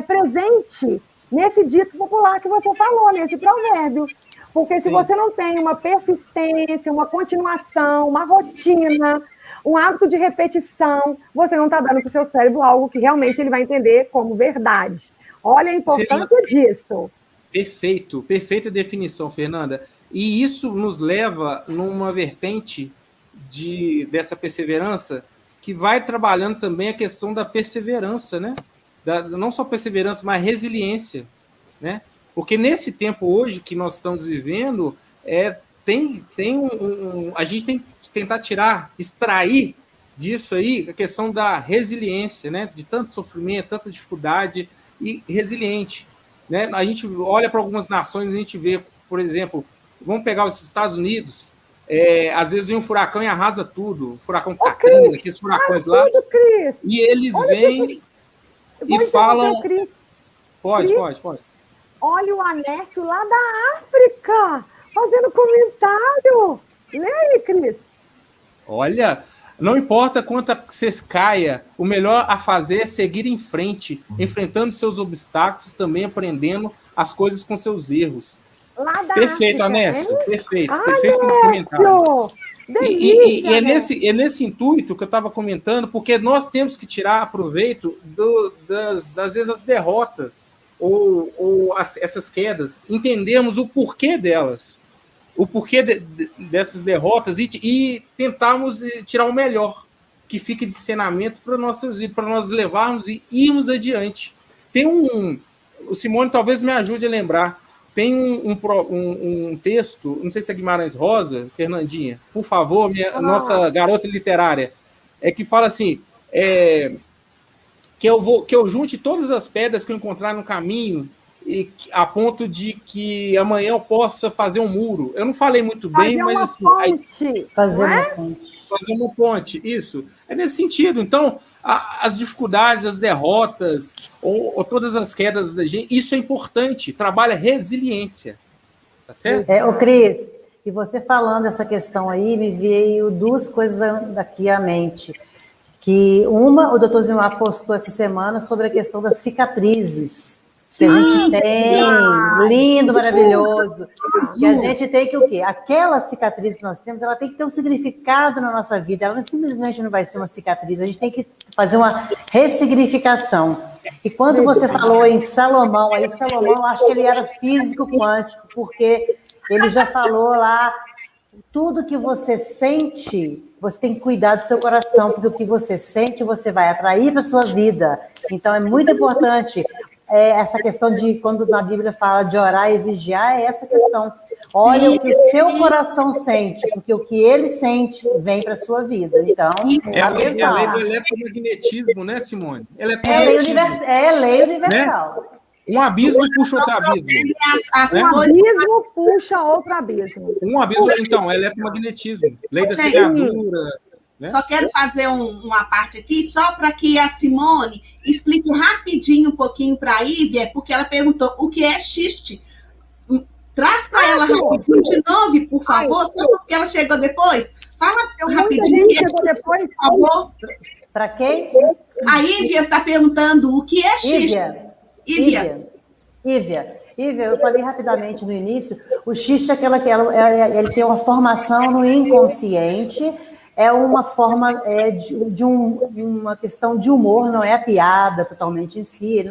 presente nesse dito popular que você falou, nesse provérbio. Porque se você não tem uma persistência, uma continuação, uma rotina, um hábito de repetição, você não está dando para o seu cérebro algo que realmente ele vai entender como verdade. Olha a importância disso. Perfeito, perfeita definição, Fernanda. E isso nos leva numa vertente dessa perseverança que vai trabalhando também a questão da perseverança, né? Não só perseverança, mas resiliência, né? Porque nesse tempo hoje que nós estamos vivendo, a gente tem que tentar extrair disso aí a questão da resiliência, né? De tanto sofrimento, tanta dificuldade e resiliente, né? A gente olha para algumas nações, a gente vê, por exemplo, vamos pegar os Estados Unidos, às vezes vem um furacão e arrasa tudo, furacão Katrina, aqueles furacões lá, Cris. E eles vêm e falam... Pode. Olha o Anésio lá da África, fazendo comentário. Lê aí, Cris. Olha, não importa quanto você caia, o melhor a fazer é seguir em frente, enfrentando seus obstáculos, também aprendendo as coisas com seus erros. Lá da Perfeito, África, Anésio, perfeito. Anésio, comentário. Delícia, E é nesse intuito que eu estava comentando, porque nós temos que tirar proveito às vezes, as derrotas, ou essas quedas, entendemos o porquê delas, o porquê dessas derrotas e tentarmos tirar o melhor que fique de ensinamento para nossas vidas, para nós levarmos e irmos adiante. Tem o Simone talvez me ajude a lembrar, tem um texto, não sei se é Guimarães Rosa, Fernandinha, por favor, nossa garota literária, que fala assim, que eu junte todas as pedras que eu encontrar no caminho e a ponto de que amanhã eu possa fazer um muro. Eu não falei muito bem, mas assim... Fazer uma ponte, isso. É nesse sentido. Então, as dificuldades, as derrotas, ou todas as quedas da gente, isso é importante. Trabalha resiliência. Tá certo? Cris, e você falando essa questão aí, me veio duas coisas daqui à mente. Que o doutor Zimar postou essa semana sobre a questão das cicatrizes que a gente tem, lindo, maravilhoso, que a gente tem que o quê? Aquela cicatriz que nós temos, ela tem que ter um significado na nossa vida, ela simplesmente não vai ser uma cicatriz, a gente tem que fazer uma ressignificação. E quando você falou em Salomão, eu acho que ele era físico quântico, porque ele já falou lá, tudo que você sente, você tem que cuidar do seu coração, porque o que você sente, você vai atrair para a sua vida. Então, é muito importante essa questão de, quando na Bíblia fala de orar e vigiar, é essa questão. Olha o que o seu coração sente, porque o que ele sente vem para a sua vida. Então, é a lei do eletromagnetismo, né, Simone? É lei universal. Né? Um abismo puxa outro abismo. Um abismo puxa outro abismo. Um abismo, então, é eletromagnetismo. Lei da semeadura. Né? Só quero fazer uma parte aqui, só para que a Simone explique rapidinho um pouquinho para a Ívia, porque ela perguntou o que é xiste. Traz para ela rapidinho de novo, por favor, só porque ela chegou depois. Fala rapidinho. Muita gente chegou depois. Por favor. Para quem? A Ívia está perguntando o que é xiste. Ívia, eu falei rapidamente no início, o xiste é ele tem uma formação no inconsciente, é uma forma de uma questão de humor, não é a piada totalmente em si,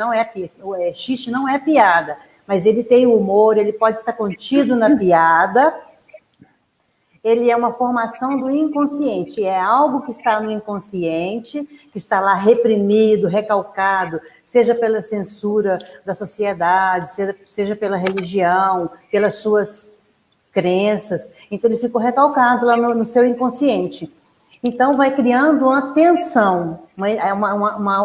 xiste não é piada, mas ele tem humor, ele pode estar contido na piada, ele é uma formação do inconsciente, é algo que está no inconsciente, que está lá reprimido, recalcado, seja pela censura da sociedade, seja pela religião, pelas suas crenças. Então, ele ficou recalcado lá no seu inconsciente. Então, vai criando uma tensão, um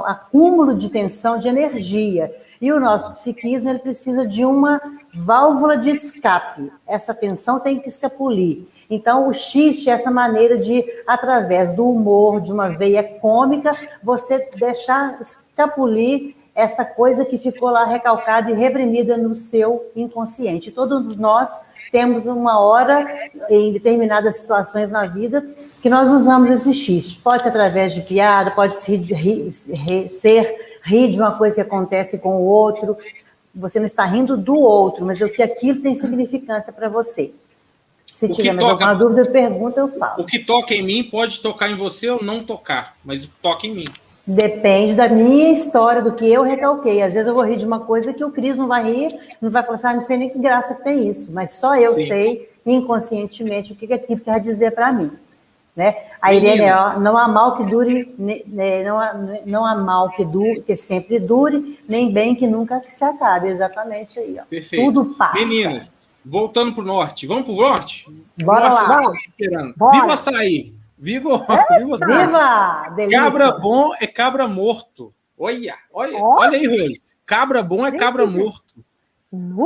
acúmulo de tensão, de energia. E o nosso psiquismo, ele precisa de uma válvula de escape. Essa tensão tem que escapulir. Então, o xiste é essa maneira de, através do humor, de uma veia cômica, você deixar escapulir essa coisa que ficou lá recalcada e reprimida no seu inconsciente. Todos nós temos uma hora, em determinadas situações na vida, que nós usamos esse xiste. Pode ser através de piada, pode ser rir de uma coisa que acontece com o outro. Você não está rindo do outro, mas o que aquilo tem significância para você. Se tiver mais alguma dúvida, pergunta, eu falo. O que toca em mim pode tocar em você ou não tocar, mas toca em mim. Depende da minha história, do que eu recalquei. Às vezes eu vou rir de uma coisa que o Cris não vai rir, não vai falar assim, não sei nem que graça que tem isso, mas só eu sei, inconscientemente, o que aquilo quer dizer para mim. Né? A Irene, não há mal que dure, não há mal que sempre dure, nem bem que nunca se acabe. Exatamente aí. Ó. Perfeito. Tudo passa. Meninas, voltando para o norte. Vamos para o norte? Bora lá. Viva açaí. Viva! Delícia. Cabra bom é cabra morto. Olha aí, Rose. Cabra bom é cabra morto.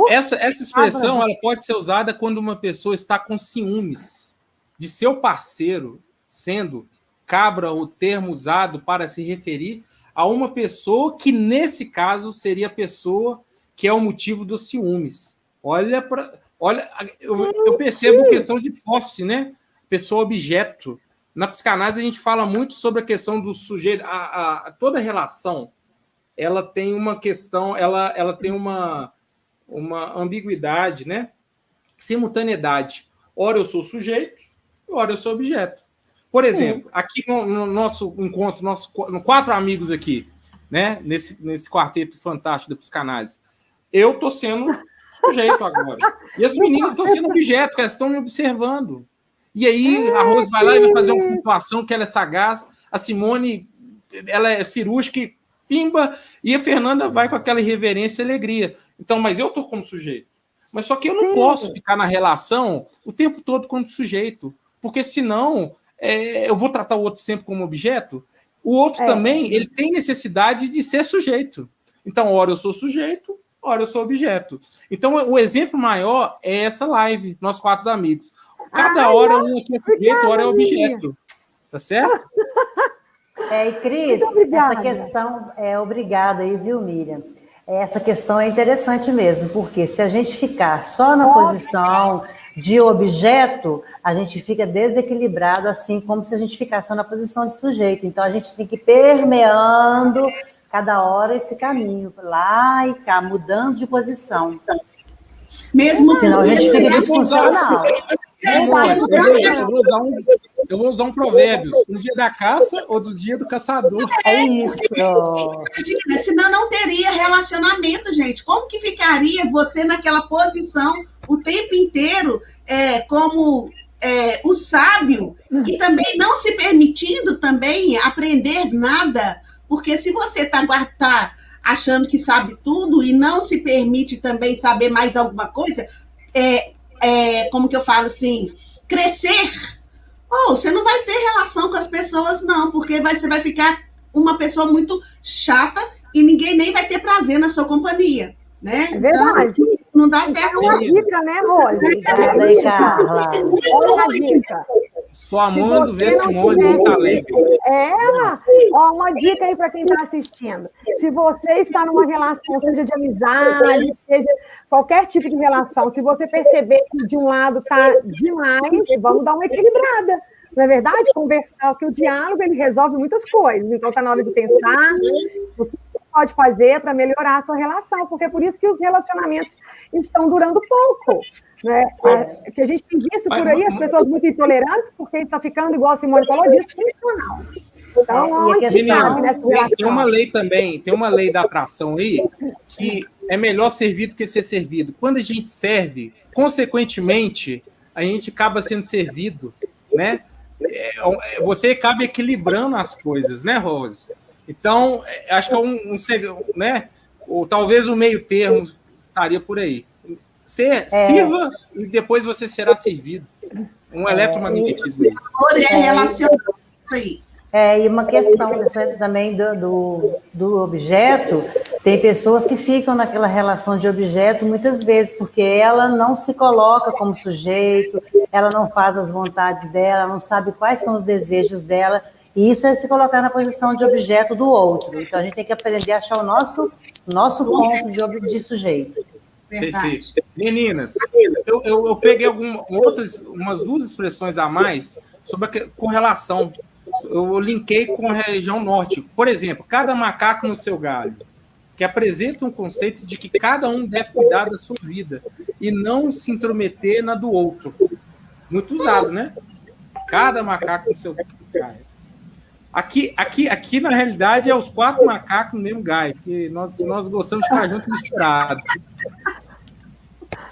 Essa expressão ela pode ser usada quando uma pessoa está com ciúmes de seu parceiro, sendo cabra o termo usado para se referir a uma pessoa que, nesse caso, seria a pessoa que é o motivo dos ciúmes. Olha, eu percebo a questão de posse, né? Pessoa-objeto. Na psicanálise, a gente fala muito sobre a questão do sujeito. Toda relação, ela tem uma questão, ela tem uma ambiguidade, né? Simultaneidade. Ora eu sou sujeito, ora eu sou objeto. Por exemplo, aqui no nosso encontro, no 4 amigos aqui, né? Nesse quarteto fantástico da psicanálise, eu estou sendo sujeito agora. E as meninas estão sendo objeto, elas estão me observando. E aí a Rose vai lá e vai fazer uma pontuação que ela é sagaz, a Simone, ela é cirúrgica e pimba, e a Fernanda vai com aquela irreverência e alegria. Então, mas eu estou como sujeito. Mas só que eu não posso ficar na relação o tempo todo como sujeito, porque senão eu vou tratar o outro sempre como objeto. O outro também, ele tem necessidade de ser sujeito. Então, ora eu sou sujeito, ora eu sou objeto. Então, o exemplo maior é essa live, nós 4 amigos. Cada hora um aqui é sujeito, hora é objeto. Tá certo? E Cris, essa questão obrigada aí, viu, Miriam? Essa questão é interessante mesmo, porque se a gente ficar só na posição de objeto, a gente fica desequilibrado, assim como se a gente ficar só na posição de sujeito. Então, a gente tem que ir permeando cada hora esse caminho, lá e cá, mudando de posição. Senão a gente fica disfuncional. Eu vou usar um provérbio. No dia da caça ou do dia do caçador. É isso. Imagina, senão não teria relacionamento, gente. Como que ficaria você naquela posição o tempo inteiro como o sábio e também não se permitindo também aprender nada? Porque se você está achando que sabe tudo e não se permite também saber mais alguma coisa, como que eu falo assim, crescer, você não vai ter relação com as pessoas, não, porque você vai ficar uma pessoa muito chata e ninguém nem vai ter prazer na sua companhia, né? É verdade. Então, não dá certo. É uma dica, né, Rose? É uma dica. Estou amando ver Simone muito alegre. Uma dica aí para quem está assistindo. Se você está numa relação, seja de amizade, seja qualquer tipo de relação, se você perceber que de um lado está demais, vamos dar uma equilibrada. Não é verdade? Conversar, que o diálogo ele resolve muitas coisas. Então está na hora de pensar o que você pode fazer para melhorar a sua relação, porque é por isso que os relacionamentos estão durando pouco. Né? Que a gente tem visto por aí as pessoas muito intolerantes, porque está ficando, igual a Simone falou, disfuncional. Então, tem uma lei também, tem uma lei da atração aí, que é melhor servir do que ser servido. Quando a gente serve, consequentemente, a gente acaba sendo servido, né? Você acaba equilibrando as coisas, né, Rose? Então, acho que é né? Ou talvez o meio termo estaria por aí. Sirva e depois você será servido. Um eletromagnetismo. Relacionado isso aí. E uma questão também do objeto, tem pessoas que ficam naquela relação de objeto muitas vezes, porque ela não se coloca como sujeito, ela não faz as vontades dela, não sabe quais são os desejos dela, e isso é se colocar na posição de objeto do outro. Então a gente tem que aprender a achar o nosso ponto de sujeito. Verdade. Meninas, eu peguei umas duas expressões a mais sobre a correlação. Eu linkei com a região norte. Por exemplo, cada macaco no seu galho, que apresenta um conceito de que cada um deve cuidar da sua vida e não se intrometer na do outro. Muito usado, né? Cada macaco no seu galho. Aqui na realidade, é os 4 macacos no mesmo galho, porque nós gostamos de ficar junto misturado.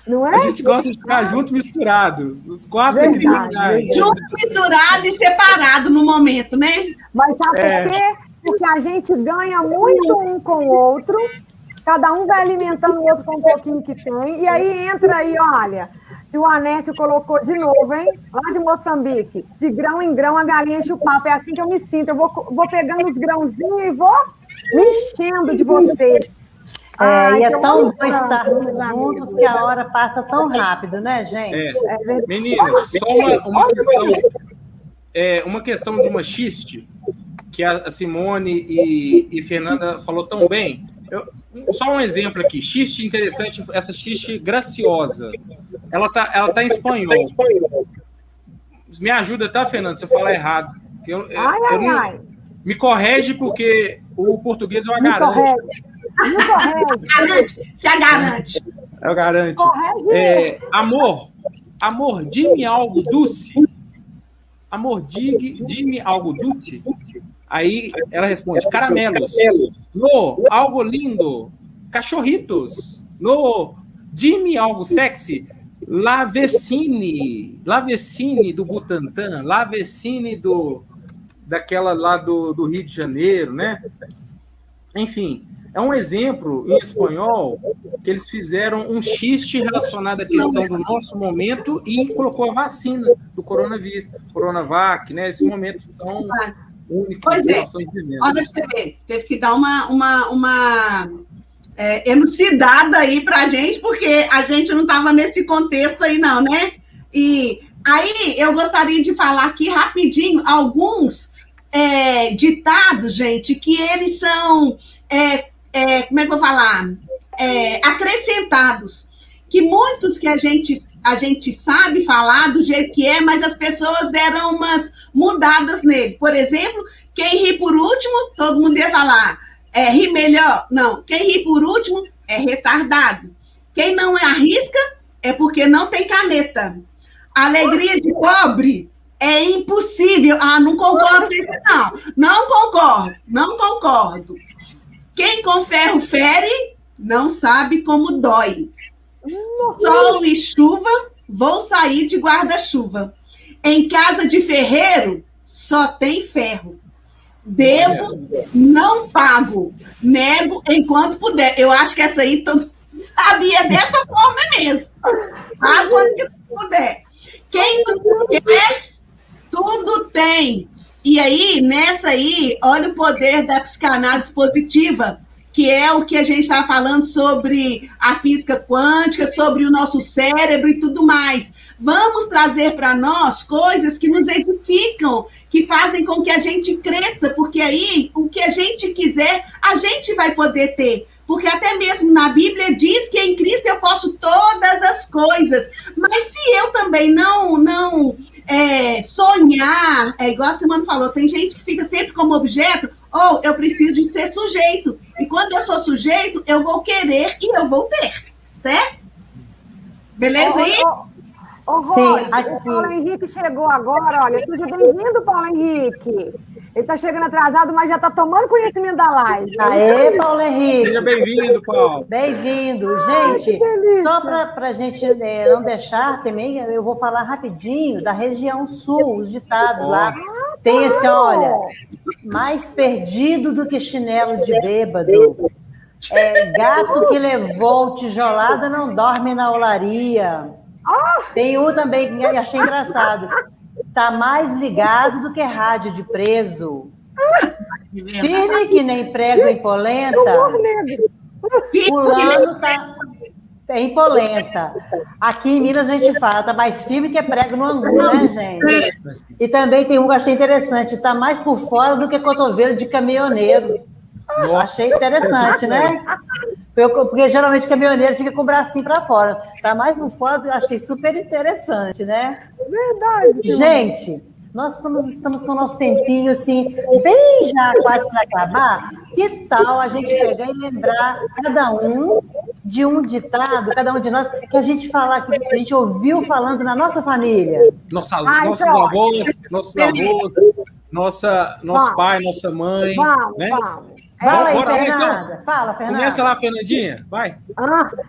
Não é? A gente gosta de ficar junto misturado. Os 4 aqui no mesmo galho. Junto, misturado e separado no momento, né? Mas sabe por quê? Porque a gente ganha muito um com o outro, cada um vai alimentando o outro com um pouquinho que tem, e aí entra aí, olha, que o Anésio colocou de novo, hein? Lá de Moçambique, de grão em grão a galinha enche o papo, é assim que eu me sinto, eu vou pegando os grãozinhos e vou me enchendo de vocês. E é tão bom estarmos juntos que a hora passa tão rápido, né, gente? Meninas, só uma questão de uma xiste, que a Simone e Fernanda falou tão bem. Só um exemplo aqui, xiste interessante, essa xiste graciosa. Ela tá em espanhol. Me ajuda, tá, Fernanda, se eu falar errado. Me corrige, porque o português eu garanto. Se agarante. Eu garanto. Amor, diga-me algo doce. Amor, diga-me algo doce. Aí ela responde, caramelos. No, algo lindo. Cachorritos. No, diga-me algo sexy. Lavecine do Butantã. Lavecine daquela lá do Rio de Janeiro, né? Enfim, é um exemplo em espanhol que eles fizeram um xiste relacionado à questão do nosso momento e colocou a vacina do coronavírus, Coronavac, né? Esse momento tão único. Pois é, olha pra você ver, teve que dar uma elucidada aí pra gente, porque a gente não estava nesse contexto aí não, né? E aí eu gostaria de falar aqui rapidinho alguns ditados, gente, que eles são, como é que eu vou falar? Acrescentados, que muitos que a gente sabe falar do jeito que é, mas as pessoas deram umas mudadas nele. Por exemplo, quem ri por último, todo mundo ia falar, ri melhor. Não, quem ri por último é retardado. Quem não arrisca é porque não tem caneta. Alegria de pobre é impossível. Não concordo com isso, não. Não concordo. Quem com ferro fere, não sabe como dói. Sol e chuva, vou sair de guarda-chuva. Em casa de ferreiro, só tem ferro. Devo, não pago. Nego enquanto puder. Eu acho que essa aí Sabia dessa forma mesmo. Ah, quando que puder. Quem não quer, tudo tem. E aí, nessa aí, olha o poder da psicanálise positiva, que é o que a gente está falando sobre a física quântica, sobre o nosso cérebro e tudo mais. Vamos trazer para nós coisas que nos edificam, que fazem com que a gente cresça, porque aí o que a gente quiser, a gente vai poder ter. Porque até mesmo na Bíblia diz que em Cristo eu posso todas as coisas. Mas se eu também não sonhar, é igual a Simone falou, tem gente que fica sempre como objeto, ou eu preciso de ser sujeito. E quando eu sou sujeito, eu vou querer e eu vou ter. Certo? Beleza aí? Sim, o Paulo Henrique chegou agora, olha, seja bem-vindo, Paulo Henrique. Ele está chegando atrasado, mas já está tomando conhecimento da live. Aê, Paulo Henrique. Seja bem-vindo, Paulo. Bem-vindo. Gente, só para a gente não deixar também, eu vou falar rapidinho da região sul, os ditados lá. Tem esse, olha, mais perdido do que chinelo de bêbado. Gato que levou tijolada não dorme na olaria. Tem um também que achei engraçado. Tá mais ligado do que rádio de preso. Firme que nem prego em polenta. Fulano tá em polenta. Aqui em Minas a gente fala, tá mais firme que prego no angu, né, gente? E também tem um que eu achei interessante, tá mais por fora do que cotovelo de caminhoneiro. Eu achei interessante, né? Porque geralmente caminhoneiro fica com o bracinho para fora. Tá mais por fora, eu achei super interessante, né? Verdade. Gente, nós estamos com o nosso tempinho, assim, bem já quase para acabar. Que tal a gente pegar e lembrar cada um de um ditado, cada um de nós, que a gente falar, que a gente ouviu falando na nossa família? Nossos avós, nosso pai, nossa mãe. Vamos, né? vamos. Fala aí, Bora lá, Fernanda. então. Fala, Fernanda. Começa lá, Fernandinha. Vai.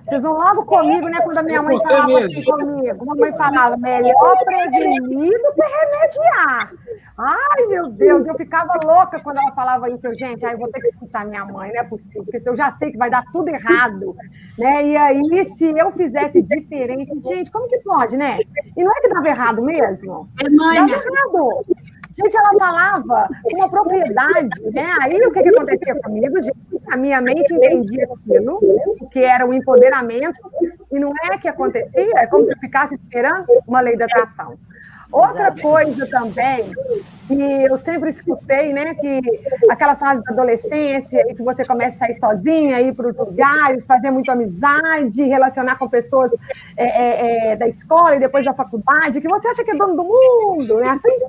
Vocês vão logo comigo, né? Quando a minha mãe falava assim comigo. Mamãe falava, melhor prevenir do que remediar. Ai, meu Deus, eu ficava louca quando ela falava isso. Gente, aí eu vou ter que escutar minha mãe, não é possível, porque se eu já sei que vai dar tudo errado, né? E aí, se eu fizesse diferente, gente, como que pode, né? E não é que dava errado mesmo? Dava errado. Gente, ela falava com uma propriedade, né? Aí o que acontecia comigo, gente? A minha mente entendia aquilo, que era o empoderamento, e não é que acontecia, é como se eu ficasse esperando uma lei da atração. Outra coisa também, que eu sempre escutei, né? Que aquela fase da adolescência, em que você começa a sair sozinha, ir para outros lugares, fazer muita amizade, relacionar com pessoas da escola e depois da faculdade, que você acha que é dono do mundo, né? Assim,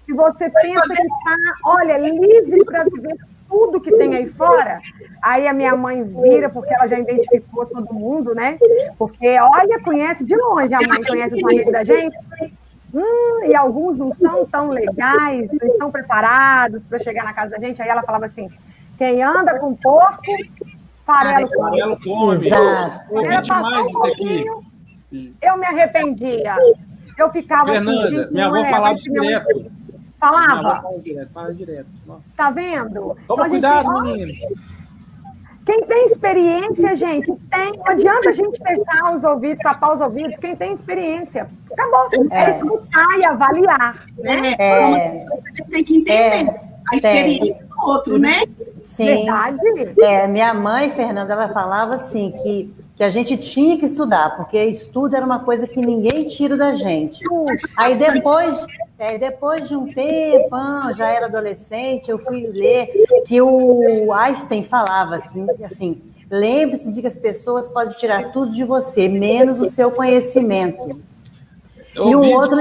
se você pensa que está, olha, livre para viver tudo que tem aí fora, aí a minha mãe vira, porque ela já identificou todo mundo, né? Porque, olha, conhece de longe, a mãe conhece os maridos da gente, e alguns não são tão legais, não estão preparados para chegar na casa da gente. Aí ela falava assim, quem anda com porco, farelo come. Exato. Ouvi demais isso aqui. Eu me arrependia. Eu ficava... Fernanda, minha avó falava direto. Falava? Fala direto. Tá vendo? Toma cuidado, menino. Quem tem experiência, gente, tem. Não adianta a gente fechar os ouvidos, tapar os ouvidos. Quem tem experiência, acabou. É escutar e avaliar, né? A gente tem que entender a experiência do outro, né? Sim. Verdade. Minha mãe, Fernanda, ela falava assim, que a gente tinha que estudar, porque estudo era uma coisa que ninguém tira da gente. Aí depois de um tempo, já era adolescente, eu fui ler que o Einstein falava assim, lembre-se de que as pessoas podem tirar tudo de você, menos o seu conhecimento. E um outro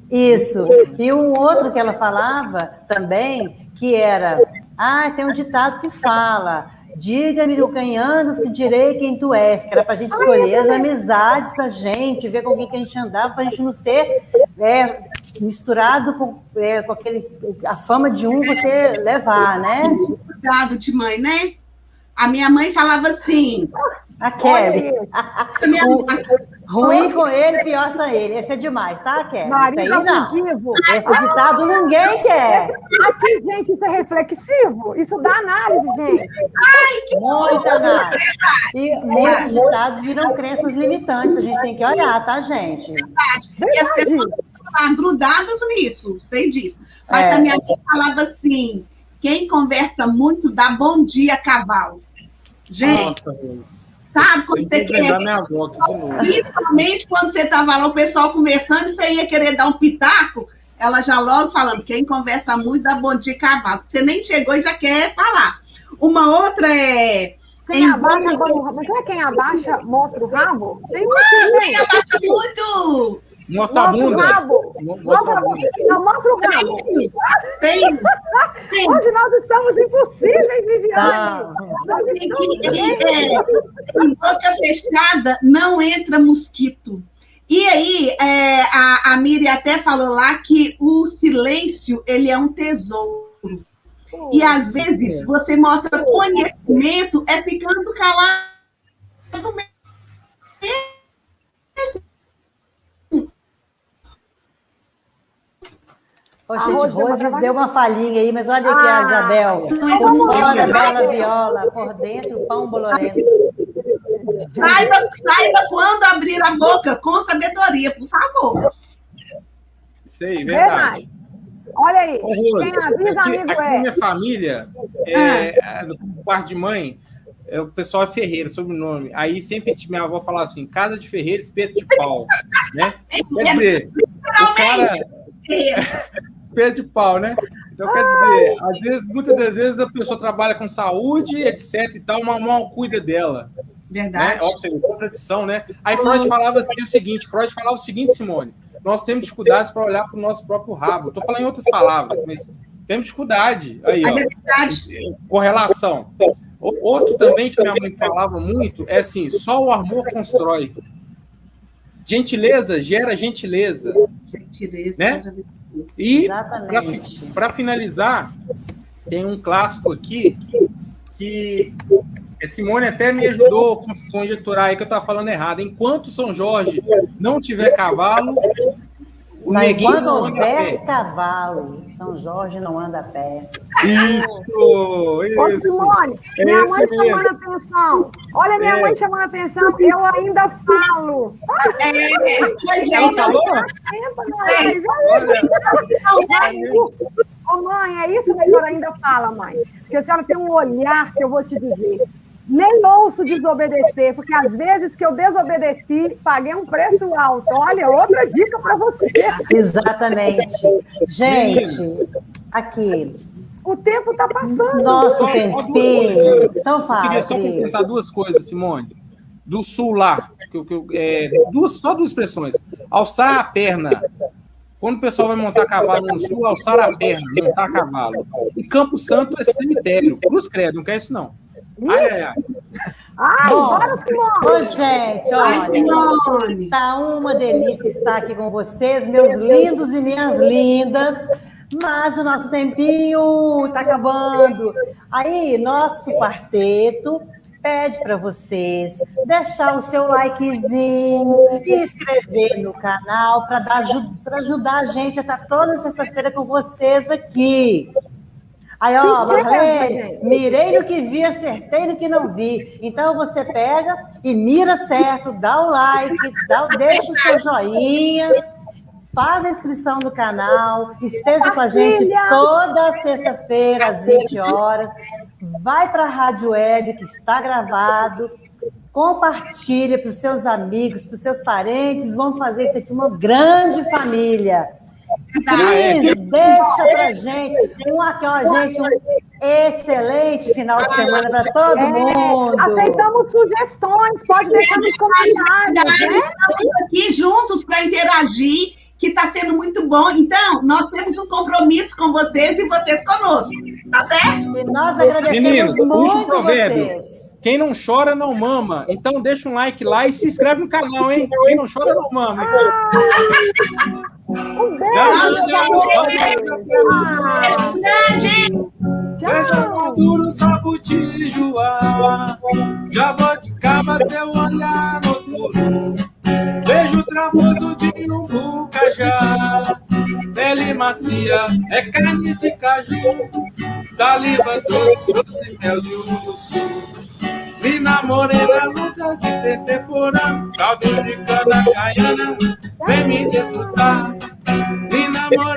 isso. E um outro que ela falava também, que era, tem um ditado que fala, diga-me do quem andas que direi quem tu és, que era para a gente escolher as amizades da gente, ver com quem que a gente andava, para a gente não ser misturado com a fama de um você levar, né? Cuidado de mãe, né? A minha mãe falava assim... A Kelly. Ruim com ele, pior sem ele. Esse é demais, tá, Kelly? Marido Isso aí não. abusivo. Esse ditado ninguém quer. Aqui, gente, isso é reflexivo. Isso dá análise, gente. Muita análise. E muitos ditados viram crenças limitantes. A gente tem que olhar, tá, gente? E as pessoas estão grudadas nisso, sei disso. Mas a minha mãe falava assim, quem conversa muito dá bom dia, cavalo. Gente, sabe quando você quer... Minha avó aqui de novo. Principalmente quando você estava lá, o pessoal conversando, você ia querer dar um pitaco, ela já logo falando, quem conversa muito dá bom dia, cavalo. Você nem chegou e já quer falar. Uma outra é... Quem abaixa mostra o rabo? Quem abaixa muito... Mostra a bunda. O rabo. Mostra o rabo. Tem. Hoje nós estamos impossíveis, Viviane. Em boca fechada não entra mosquito. E aí, a Miri até falou lá que o silêncio, ele é um tesouro. E às vezes você mostra conhecimento é ficando calado mesmo. Poxa, Rose deu uma falhinha aí, mas olha aqui a Isabel. Por fora, bela viola, por dentro, pão bolorento. Saiba quando abrir a boca com sabedoria, por favor. Isso aí, verdade. Olha aí, Rose, quem avisa, amigo aqui na minha família, no quarto de mãe, o pessoal é Ferreira, sobrenome. Aí sempre minha avó falava assim, casa de Ferreira, espeto de pau. Né? Quer dizer, o cara... Espeto de pau, né? Então, quer dizer, às vezes, muitas das vezes a pessoa trabalha com saúde, etc e tal, mas mal cuida dela. Verdade. Né? Óbvio, contradição, né? Aí Freud falava assim o seguinte, Simone, nós temos dificuldades para olhar para o nosso próprio rabo. Estou falando em outras palavras, mas temos dificuldade. Aí, ó, correlação. Outro também que minha mãe falava muito é assim, só o amor constrói. Gentileza gera gentileza. Gentileza, né? E, para finalizar, tem um clássico aqui que a Simone até me ajudou a conjecturar aí que eu estava falando errado. Enquanto São Jorge não tiver cavalo, o neguinho não anda a pé. Cavalo, São Jorge não anda a pé. Isso! Ô, Simone, minha mãe chamando atenção. Olha, minha mãe chamando atenção, eu ainda falo. Pois é, Ô, mãe, é isso que a senhora ainda fala, mãe. Porque a senhora tem um olhar que eu vou te dizer. Nem ouço desobedecer, porque às vezes que eu desobedeci, paguei um preço alto. Olha, outra dica para você. Exatamente. Gente, aqui. O tempo está passando. Nosso tempinho. Então fala. Eu queria só complementar duas coisas, Simone. Do sul lá, só duas expressões. Alçar a perna. Quando o pessoal vai montar cavalo no sul, alçar a perna, montar cavalo. E Campo Santo é cemitério. Cruz credo, não quer isso não. Ai, bora, Simone! Ô, gente, olha, tá uma delícia estar aqui com vocês, meus lindos e minhas lindas, mas o nosso tempinho tá acabando. Aí, nosso quarteto pede para vocês deixar o seu likezinho e inscrever no canal para ajudar a gente a estar toda sexta-feira com vocês aqui. Aí, ó, Marlene, mirei no que vi, acertei no que não vi. Então, você pega e mira certo, dá o like, deixa o seu joinha, faz a inscrição no canal, esteja com a gente toda sexta-feira, às 20 horas. Vai para a Rádio Web, que está gravado. Compartilha para os seus amigos, para os seus parentes. Vamos fazer isso aqui uma grande família. Cris, deixa pra gente um excelente final de semana para todo mundo. Aceitamos sugestões, pode deixar nos comentários. Estamos aqui juntos para interagir, que está sendo muito bom. Então, nós temos um compromisso com vocês e vocês conosco, tá certo? E nós agradecemos Meninos, muito vocês. Quem não chora, não mama. Então, deixa um like lá e se inscreve no canal, hein? Quem não chora, não mama. Um beijo. Tchau. Duro só butijoar. Jabuticaba, teu olhar noturno. famoso de umbucajá. Pele macia, é carne de caju, saliva doce, doce mel de urso. Lina morena, luta de temporã, caldo de cana caiana, vem me desfrutar. Lina morena.